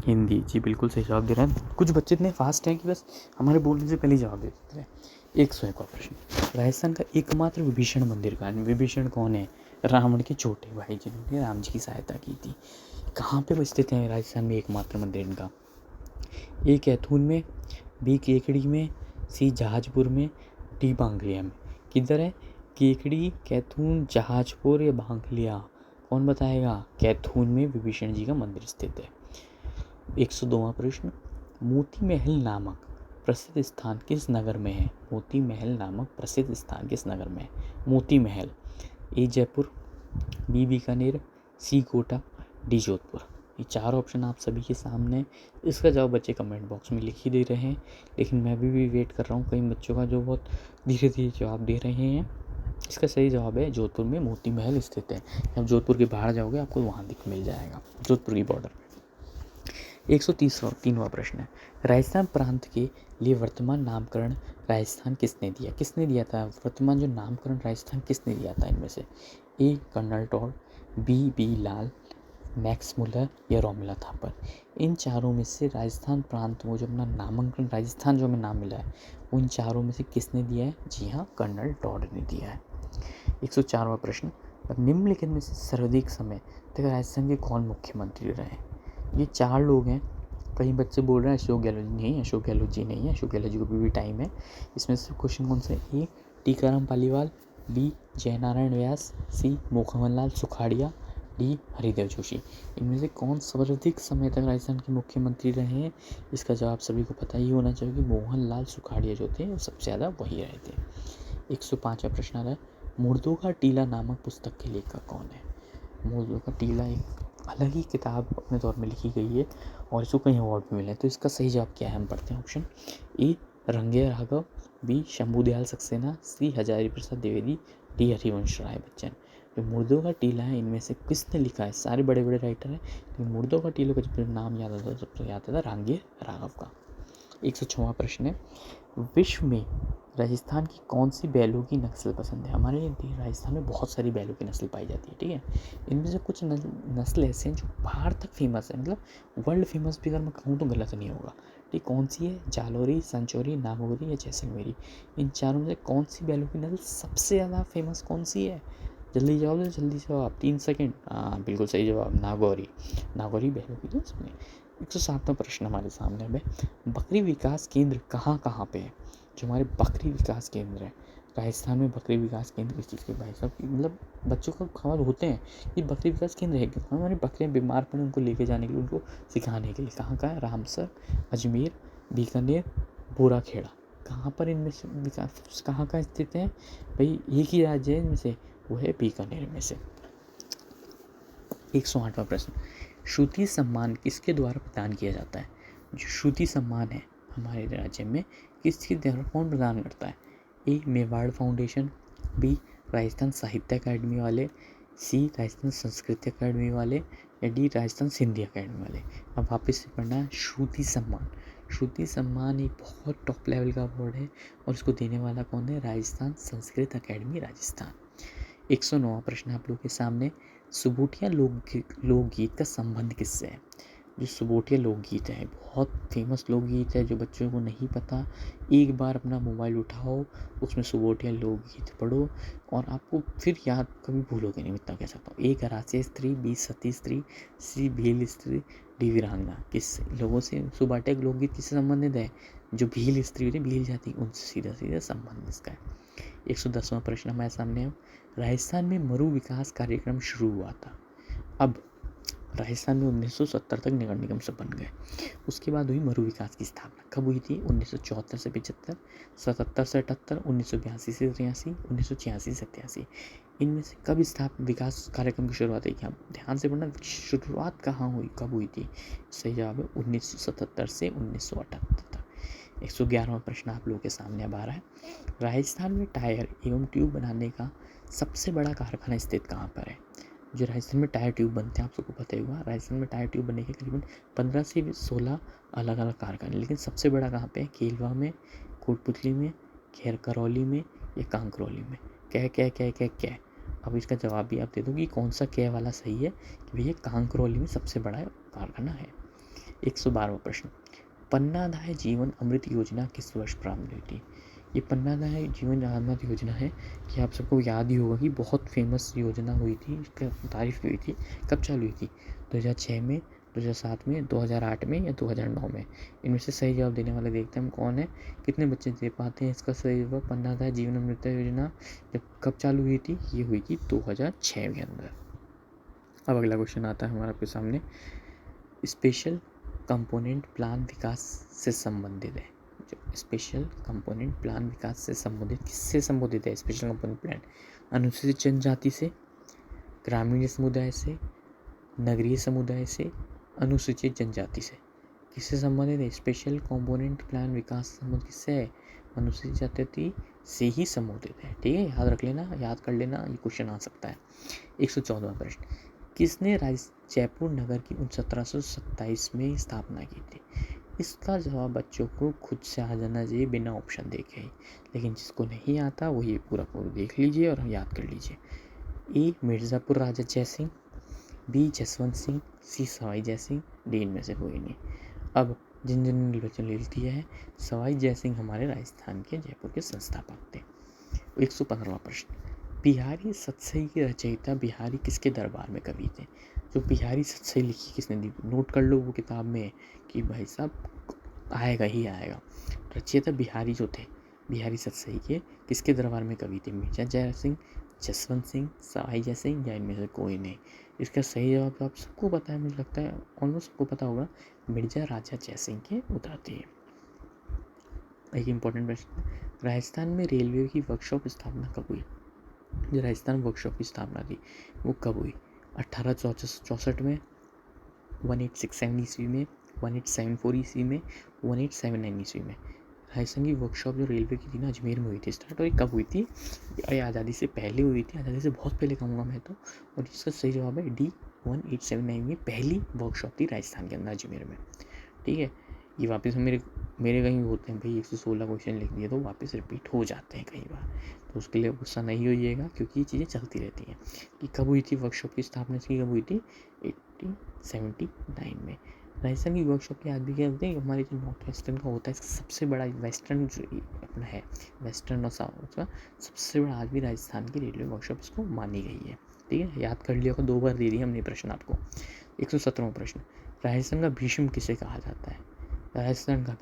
हिंदी। जी बिल्कुल सही जवाब दे रहे हैं। कुछ बच्चे इतने फास्ट हैं कि बस हमारे बोलने से पहले ही जवाब दे देते हैं। 101 का प्रश्न, राजस्थान का एकमात्र विभीषण मंदिर कहाँ है? विभीषण कौन है? रावण के छोटे भाई जिन्होंने राम जी की सहायता की थी। कहाँ पे स्थित है राजस्थान में एकमात्र मंदिर इनका? ए कैथून में, बी केकड़ी में, सी जहाजपुर में, डी बांगलिया में। किधर है? केकड़ी, कैथून, जहाजपुर या बांगलिया? कौन बताएगा? कैथून में विभीषण जी का मंदिर स्थित है। 102वां प्रश्न, मोती महल नामक प्रसिद्ध स्थान किस नगर में है? मोती महल नामक प्रसिद्ध स्थान किस नगर में है? मोती महल। ए जयपुर, बी बीकानेर, सी कोटा, डी जोधपुर। ये 4 ऑप्शन आप सभी के सामने है। इसका जवाब बच्चे कमेंट बॉक्स में लिख ही दे रहे हैं, लेकिन मैं भी वेट कर रहा हूँ कई बच्चों का जो बहुत धीरे धीरे जवाब दे रहे हैं। इसका सही जवाब है जोधपुर में मोती महल स्थित है। आप जोधपुर के बाहर जाओगे आपको वहाँ दिख मिल जाएगा, जोधपुर की बॉर्डर। 133वां प्रश्न है, राजस्थान प्रांत के लिए वर्तमान नामकरण राजस्थान किसने दिया? किसने दिया था वर्तमान जो नामकरण राजस्थान किसने दिया था इनमें से? ए कर्नल टॉड, बी लाल, मैक्स मुलर या रोमिला थापर। इन चारों में से राजस्थान प्रांत वो जो अपना नामांकन राजस्थान जो हमें नाम मिला है उन चारों में से किसने दिया है? जी हाँ, कर्नल टॉड ने दिया है। 104वां प्रश्न, निम्नलिखित में से सर्वाधिक समय तक राजस्थान के कौन मुख्यमंत्री रहे? ये 4 लोग हैं। कई बच्चे बोल रहे हैं अशोक गहलोत जी नहीं, अशोक गहलोत जी नहीं है, अशोक गहलोत जी को भी टाइम है। इसमें से क्वेश्चन कौन से? ए टीकाराम पालीवाल, बी जयनारायण व्यास, सी मोखमनलाल सुखाड़िया, डी हरिदेव जोशी। इनमें से कौन सर्वाधिक समय तक राजस्थान के मुख्यमंत्री रहे हैं? इसका जवाब सभी को पता ही होना चाहिए कि मोहनलाल सुखाड़िया जो थे वो सबसे ज़्यादा वही रहे थे। 105वां प्रश्न आ रहा है, मुर्दों का टीला नामक पुस्तक के लेखक कौन है? मुर्दों का टीला एक अलग ही किताब अपने तौर में लिखी गई है और इसको कई अवार्ड भी मिले हैं। तो इसका सही जवाब क्या है? हम पढ़ते हैं ऑप्शन। ए रंगे राघव, बी शंभुदयाल सक्सेना, सी हजारी प्रसाद द्विवेदी, डी हरिवंश राय बच्चन। जो मुर्दों का टीला है इनमें से किसने लिखा है? सारे बड़े बड़े राइटर हैं, लेकिन मुर्दों का टीला का जब नाम याद आता है सबसे याद आता है रांगे राघव का। 106वां प्रश्न है, विश्व में राजस्थान की कौन सी बैलों की नस्ल पसंद है? हमारे राजस्थान में बहुत सारी बैलों की नस्ल पाई जाती है, ठीक है। इनमें से कुछ नस्ल ऐसे हैं जो बाहर तक फेमस है, मतलब वर्ल्ड फेमस भी अगर मैं कहूँ तो गलत नहीं होगा, ठीक। कौन सी है? जालोरी, संचोरी, नागौरी या जैसलमेरी। इन चारों में से कौन सी बैलों की नस्ल सबसे ज़्यादा फेमस कौन सी है? जल्दी जवाब दो, जल्दी जवाब, 3 सेकेंड। हाँ बिल्कुल सही जवाब, नागौरी। नागौरी बैलों की नस्ल। 107वां प्रश्न हमारे सामने है, बकरी विकास केंद्र कहाँ कहाँ पे है? जो हमारे बकरी विकास केंद्र है राजस्थान में, बकरी विकास केंद्र किस चीज़ के? भाई साहब मतलब बच्चों को खबर होते हैं कि बकरी विकास केंद्र है, हमारी बकरियाँ बीमार पड़े उनको लेके जाने के लिए, उनको सिखाने के लिए। कहाँ का है? रामसर, अजमेर, बीकानेर, बोराखेड़ा। कहाँ पर इनमें से विकास कहाँ का स्थित है? भाई एक ही राज्य है इनमें से, वो है बीकानेर में से। 108वां प्रश्न, श्रुति सम्मान किसके द्वारा प्रदान किया जाता है? जो श्रुति सम्मान है हमारे राज्य में किसके द्वारा कौन प्रदान करता है? ए मेवाड़ फाउंडेशन, बी राजस्थान साहित्य अकादमी वाले, सी राजस्थान संस्कृति अकादमी वाले या डी राजस्थान सिंधी अकादमी वाले। अब वापस से पढ़ना है, श्रुति सम्मान। श्रुति सम्मान एक बहुत टॉप लेवल का अवार्ड है और इसको देने वाला कौन है? राजस्थान संस्कृत अकादमी राजस्थान। 109वां प्रश्न आप लोग के सामने, सुबोटिया लोकगीत का संबंध किससे है? जो सुबोटिया लोकगीत है बहुत फेमस लोकगीत है, जो बच्चों को नहीं पता एक बार अपना मोबाइल उठाओ, उसमें सुबोटिया लोकगीत पढ़ो और आपको फिर याद कभी भूलोगे नहीं, इतना कह सकता हूँ। ए कराची स्त्री, बी सती स्त्री, सी भील स्त्री, डी वीरांगना। किस लोगों से सुबोटिया लोकगीत किससे संबंधित है? जो भील स्त्री होती है, भील जाति, उनसे सीधा सीधा संबंध इसका है। 110वां प्रश्न हमारे सामने है, राजस्थान में मरु विकास कार्यक्रम शुरू हुआ था। अब राजस्थान में 1970 तक नगर निगम सब बन गए। उसके बाद हुई मरु विकास की स्थापना। कब हुई थी? 1974 से 75, 77 से 78, 1982 से 83, 1986 से 83। इनमें से कब विकास कार्यक्रम की शुरुआत हुई? आप ध्यान से पढ़ना, शुरुआत कहाँ हुई, कब हुई थी? सही जवाब है 1977 से 1978 तक। 111वां प्रश्न आप लोगों के सामने अब आ रहा है। राजस्थान में टायर एवं ट्यूब बनाने का सबसे बड़ा कारखाना स्थित कहाँ पर है? जो राजस्थान में टायर ट्यूब बनते हैं, आप सबको पता ही होगा, राजस्थान में टायर ट्यूब बनने के करीबन 15 से 16 अलग अलग कारखाने, लेकिन सबसे बड़ा कहाँ पे है? केलवा में, कोटपुतली में, खैर करौली में या कांकरौली में? क्या क्या क्या क्या क्या? अब इसका जवाब भी आप दे दो कि कौन सा क्या वाला सही है, कि भैया कांकरौली में सबसे बड़ा कारखाना है। 112वां प्रश्न, पन्नादाय जीवन अमृत योजना किस वर्ष प्रारंभ हुई थी? ये पन्नादाय जीवन अमृत योजना है कि आप सबको याद ही होगा कि बहुत फेमस योजना हुई थी, इसकी तारीफ हुई थी। कब चालू हुई थी? 2006 में, 2007 में, 2008 में या 2009 में? इनमें से सही जवाब देने वाले देखते हैं हम कौन है, कितने बच्चे दे पाते हैं इसका सही जवाब। पन्नादाय जीवन अमृत योजना जब कब चालू हुई थी? ये हुई थी 2006 के अंदर। अब अगला क्वेश्चन आता है हमारे आपके सामने, स्पेशल कंपोनेंट प्लान विकास से संबंधित है। जो स्पेशल कंपोनेंट प्लान विकास से संबंधित किससे संबंधित है? स्पेशल कंपोनेंट प्लान अनुसूचित जनजाति से, ग्रामीण समुदाय से, नगरीय समुदाय से, अनुसूचित जनजाति से? किससे संबंधित है? स्पेशल कंपोनेंट प्लान विकास से संबंधित किससे है? अनुसूचित जाति से ही संबोधित है। ठीक है, याद रख लेना, याद कर लेना, ये क्वेश्चन आ सकता है। 114वां प्रश्न, किसने जयपुर नगर की 1727 में स्थापना की थी? इसका जवाब बच्चों को खुद से आ जाना चाहिए बिना ऑप्शन देखे ही, लेकिन जिसको नहीं आता वो ये पूरा देख लीजिए और याद कर लीजिए। ए मिर्ज़ापुर राजा जयसिंह, बी जसवंत सिंह, सी सवाई जयसिंह, डी इनमें से कोई नहीं। अब जिन जिन निर्वाचन ले लिया है, सवाई जयसिंह हमारे राजस्थान के जयपुर के संस्थापक थे। 115वां प्रश्न, बिहारी सतसई के रचयिता बिहारी किसके दरबार में कवि थे? जो बिहारी सतसई लिखी किसने दी? नोट कर लो वो किताब में कि भाई साहब आएगा ही आएगा। रचयिता बिहारी जो थे, बिहारी सतसई के किसके दरबार में कवि थे? मिर्जा जय सिंह, जसवंत सिंह, सवाई जय सिंह या इनमें से कोई नहीं? इसका सही जवाब तो आप सबको पता है, मुझे लगता है ऑलमोस्ट सबको पता होगा, मिर्जा राजा जय सिंह के उतर थे। एक इम्पोर्टेंट प्रश्न, राजस्थान में रेलवे की वर्कशॉप स्थापना कब हुई? जो राजस्थान वर्कशॉप की स्थापना थी वो कब हुई? 1864 में, 1867 ईस्वी में, 1874 ईस्वी में, 1879 ईस्वी में? राजस्थान की वर्कशॉप जो रेलवे की थी ना, अजमेर में हुई थी स्टार्ट, और ये कब हुई थी? ये आज़ादी से पहले हुई थी, आज़ादी से बहुत पहले कहूँगा मैं तो, और इसका सही जवाब है डी 1879 में पहली वर्कशॉप थी राजस्थान के अंदर अजमेर में। ठीक है, ये वापस मेरे कहीं होते हैं भाई 116 क्वेश्चन लिख दिए तो वापस रिपीट हो जाते हैं कई बार, तो उसके लिए गुस्सा नहीं होइएगा क्योंकि ये चीज़ें चलती रहती हैं। कि कब हुई थी वर्कशॉप की स्थापना, इसकी कब हुई थी? 1879 में। राजस्थान की वर्कशॉप की आज भी क्या होते हैं, हमारे जो नॉर्थ वेस्टर्न का होता है, इसका सबसे बड़ा वेस्टर्न जो अपना है, वेस्टर्न और साउथ का सबसे बड़ा आज भी राजस्थान की रेलवे वर्कशॉप इसको मानी गई है। ठीक है, याद कर लिया, 2 बार दे दिए हमने प्रश्न आपको। 117वां प्रश्न, राजस्थान का भीष्म किसे कहा जाता है? राजस्थान का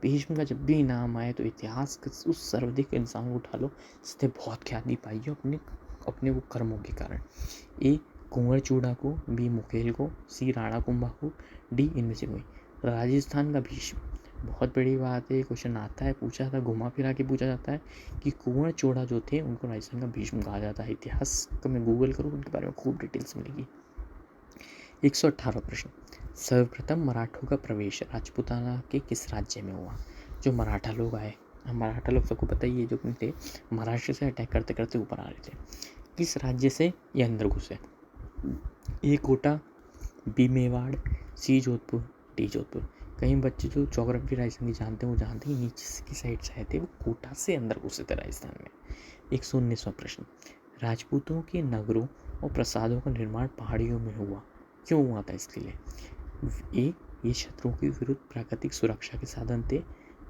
भीष्म का जब भी नाम आए तो इतिहास के उस सर्वाधिक इंसान को उठा लो जिसने बहुत ख्याति पाई है अपने वो कर्मों के कारण। ए कुंवर चूड़ा को, बी मुकेल को, सी राणा कुंभा को, डी इनमें से कोई? राजस्थान का भीष्म, बहुत बड़ी बात है, क्वेश्चन आता है, पूछा था, घुमा फिरा के पूछा जाता है कि कुंवर चूड़ा जो थे उनको राजस्थान का भीष्म कहा जाता है। इतिहास का मैं गूगल करूँ उनके बारे में खूब डिटेल्स मिलेगी। 118वां प्रश्न, सर्वप्रथम मराठों का प्रवेश राजपूताना के किस राज्य में हुआ? जो मराठा लोग आए, मराठा लोग सबको पता ही है, जो थे महाराष्ट्र से अटैक करते करते ऊपर आ रहे थे, किस राज्य से ये अंदर घुसे? ए कोटा, बी मेवाड़, सी जोधपुर, डी जोधपुर? कहीं बच्चे जो ज्योग्राफी राजस्थान की जानते हैं वो जानते हैं नीचे की साइड से आए थे, वो कोटा से अंदर घुसे थे राजस्थान में। 119वां प्रश्न, राजपूतों के नगरों और प्रसादों का निर्माण पहाड़ियों में हुआ, क्यों हुआ था इसके लिए? ए ये शत्रुओं के विरुद्ध प्राकृतिक सुरक्षा के साधन थे,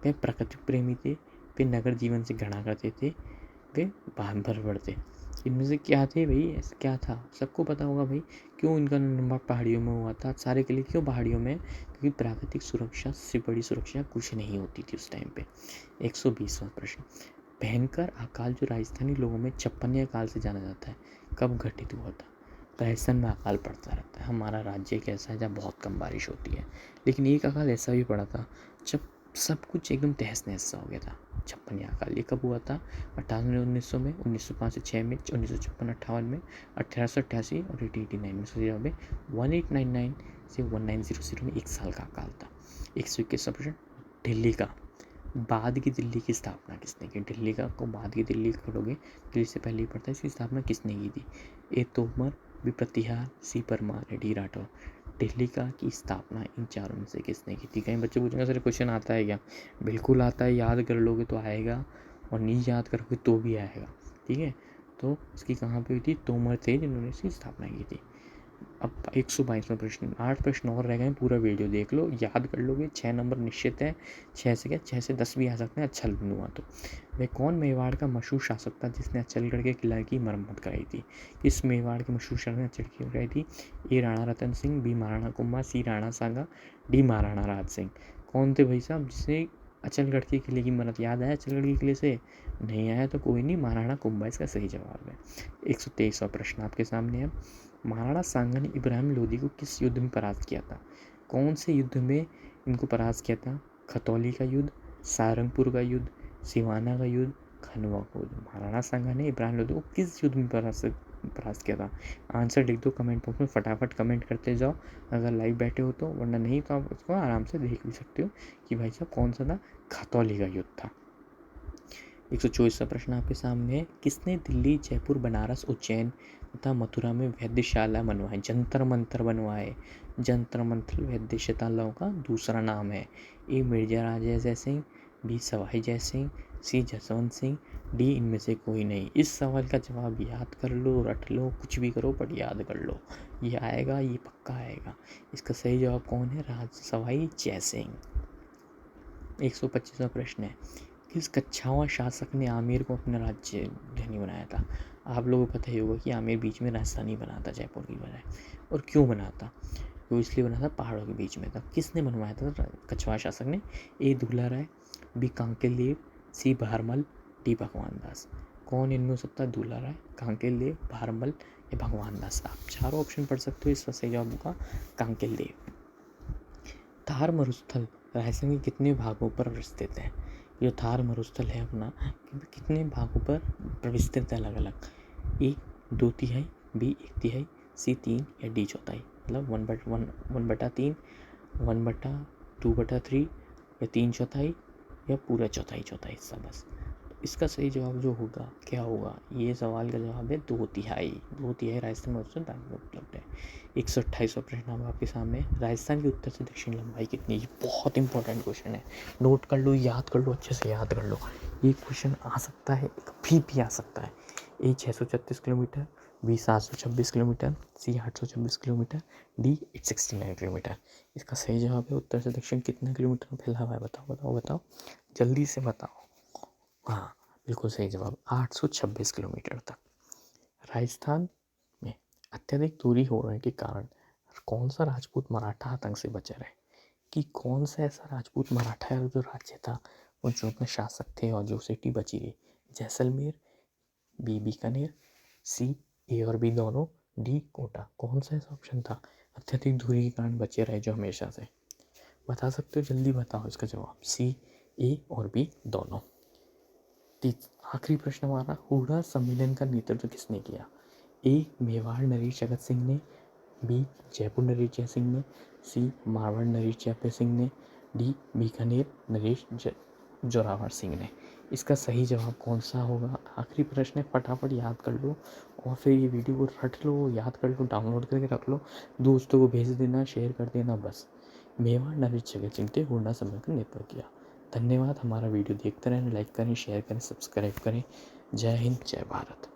वे प्रकृति प्रेमी थे, वे नगर जीवन से घृणा करते थे, वे बर्बर थे? इनमें से क्या थे भाई? ऐसा क्या था? सबको पता होगा भाई क्यों इनका निर्माण पहाड़ियों में हुआ था। सारे के लिए क्यों पहाड़ियों में? क्योंकि प्राकृतिक सुरक्षा से बड़ी सुरक्षा कुछ नहीं होती थी उस टाइम पे। 120वां प्रश्न, भयंकर अकाल जो राजस्थानी लोगों में 56 अकाल से जाना जाता है, कब घटित हुआ था? राजस्थान में अकाल पड़ता रहता है। हमारा राज्य एक ऐसा है जहाँ बहुत कम बारिश होती है। लेकिन एक अकाल ऐसा भी पड़ा था जब सब कुछ एकदम तहस नहस सा हो गया था। छप्पनिया अकाल ये कब हुआ था? 1900 में, 1905 से 6 में, 1956-58 में, 1888 और 1889 में। सोचिए यहाँ पे 1899 से 1900 में 1 साल का अकाल था। 121 प्रश्न, दिल्ली का बाद की दिल्ली की स्थापना किसने की? दिल्ली का को बाद की दिल्ली करोगे, दिल्ली से पहले ही पड़ता है, इसकी स्थापना किसने की थी? ए तोमर, बी प्रतिहार, सी परमार, डी राठौर। दिल्ली का की स्थापना इन चारों में से किसने की थी? कई बच्चे पूछेंगे सर क्वेश्चन आता है क्या? बिल्कुल आता है, याद कर लोगे तो आएगा और नहीं याद करोगे तो भी आएगा। ठीक है, तो इसकी कहाँ पे हुई थी? तोमर थे जिन्होंने इसकी स्थापना की थी। अब 122वां प्रश्न, 8 प्रश्न और रह गए, पूरा वीडियो देख लो, याद कर लोगे, 6 नंबर निश्चित है। 6 से क्या, 6 से 10 भी आ सकते हैं, अच्छा लूँगा तो। वह कौन मेवाड़ का मशहूर शासक था जिसने अचलगढ़ के किला की मरम्मत कराई थी? किस मेवाड़ के मशहूर शासक ने अचलगढ़ की कराई थी? ए राणा रतन सिंह, बी महाराणा कुंभा, सी राणा सांगा, डी महाराणा राज सिंह। कौन थे भाई साहब जिसने अचलगढ़ के किले की मरम्मत? याद आया अचलगढ़ के किले से? नहीं आया तो कोई नहीं, महाराणा कुंभा इसका सही जवाब है। 123वां प्रश्न आपके सामने है। महाराणा सांगा ने इब्राहिम लोदी को किस युद्ध में परास्त किया था? कौन से युद्ध में इनको परास्त किया था? खतौली का युद्ध, सारंगपुर का युद्ध, सिवाना का युद्ध, खनवा का युद्ध। महाराणा सांगा ने इब्राहिम लोदी को किस युद्ध में परास्त किया था? आंसर लिख दो कमेंट बॉक्स में, फटाफट कमेंट करते जाओ अगर लाइव बैठे हो तो, वरना नहीं तो आप उसको आराम से देख भी सकते हो कि भाई साहब कौन सा था? खतौली का युद्ध था। 124वां प्रश्न आपके सामने है। किसने दिल्ली, जयपुर, बनारस, उज्जैन तथा मथुरा में वैद्यशाला बनवाए, जंतर मंतर बनवाए? जंतर मंतर वैद्यशालाओं का दूसरा नाम है। ए मिर्जा राजा जय सिंह, बी सवाई जय सिंह, सी जसवंत सिंह, डी इनमें से कोई नहीं। इस सवाल का जवाब याद कर लो, रट लो, कुछ भी करो बट याद कर लो, ये आएगा, ये पक्का आएगा। इसका सही जवाब कौन है? सवाई जय सिंह। 125वां प्रश्न है। किस कच्छावा शासक ने आमेर को अपना राजधानी बनाया था? आप लोगों को पता ही होगा कि आमेर बीच में राजधानी बना था जयपुर की बजाय। और क्यों बना था? वो इसलिए बना था पहाड़ों के बीच में था। किसने बनवाया था कच्छवाहा शासक ने? ए दुल्ला राय, बी कांकेल देव, सी भारमल, डी भगवान दास। कौन इनमें हो सकता है? दुल्ला राय, कांकेल देव, भारमल या भगवान दास। आप चारों ऑप्शन पढ़ सकते हो, इसका सही जवाब होगा कांकेल देव। थार मरुस्थल राजस्थान के कितने भागों पर विस्तृत है? जो थार मरुस्थल है अपना, कितने भागों पर विस्तृत है अलग अलग? ए 2/3, बी 1/3, सी 3 या डी 1/4। मतलब 1/3, 1/2/3 या 3/4 या पूरा चौथाई हिस्सा बस। इसका सही जवाब जो होगा क्या होगा? ये सवाल का जवाब है 2/3। 2/3 राजस्थान में उपलब्ध है। 128वां प्रश्न अब आपके सामने। राजस्थान की उत्तर से दक्षिण लंबाई कितनी है? ये बहुत इंपॉर्टेंट क्वेश्चन है, नोट कर लो, याद कर लो, अच्छे से याद कर लो। ये क्वेश्चन आ सकता है, कभी भी आ सकता है। ए 636 किलोमीटर, बी 726 किलोमीटर, सी 826 किलोमीटर, डी 869 किलोमीटर। इसका सही जवाब है उत्तर से दक्षिण कितना किलोमीटर फैला हुआ है? बताओ जल्दी से बताओ। हाँ, बिल्कुल सही जवाब, 826 किलोमीटर तक। राजस्थान में अत्यधिक दूरी होने के कारण कौन सा राजपूत मराठा आतंक से बचा रहे? कि कौन सा ऐसा राजपूत मराठा जो राज्य था और जो अपने शासक थे और जो सिटी बची रही? जैसलमेर, बी बीकानेर, सी ए और बी दोनों, डी कोटा। कौन सा ऐसा ऑप्शन था अत्यधिक दूरी के कारण बचे रहे जो हमेशा से? बता सकते हो, जल्दी बताओ इसका जवाब। सी ए और बी दोनों। आखिरी प्रश्न हमारा, हुडा सम्मेलन का नेतृत्व किसने किया? ए मेवाड़ नरेश जगत सिंह ने, बी जयपुर नरेश जय सिंह ने, सी मारवाड़ नरेश जयपुर सिंह ने, डी बीकानेर नरेश जोरावर सिंह ने। इसका सही जवाब कौन सा होगा? आखिरी प्रश्न है, फटाफट याद कर लो और फिर ये वीडियो को रट लो, याद कर लो, डाउनलोड करके रख लो, दोस्तों को भेज देना, शेयर कर देना बस। मेवाड़ नरेश जगत सिंह ने हुडा सम्मेलन का नेतृत्व किया। धन्यवाद। हमारा वीडियो देखते रहें, लाइक करें, शेयर करें, सब्सक्राइब करें। जय हिंद, जय भारत।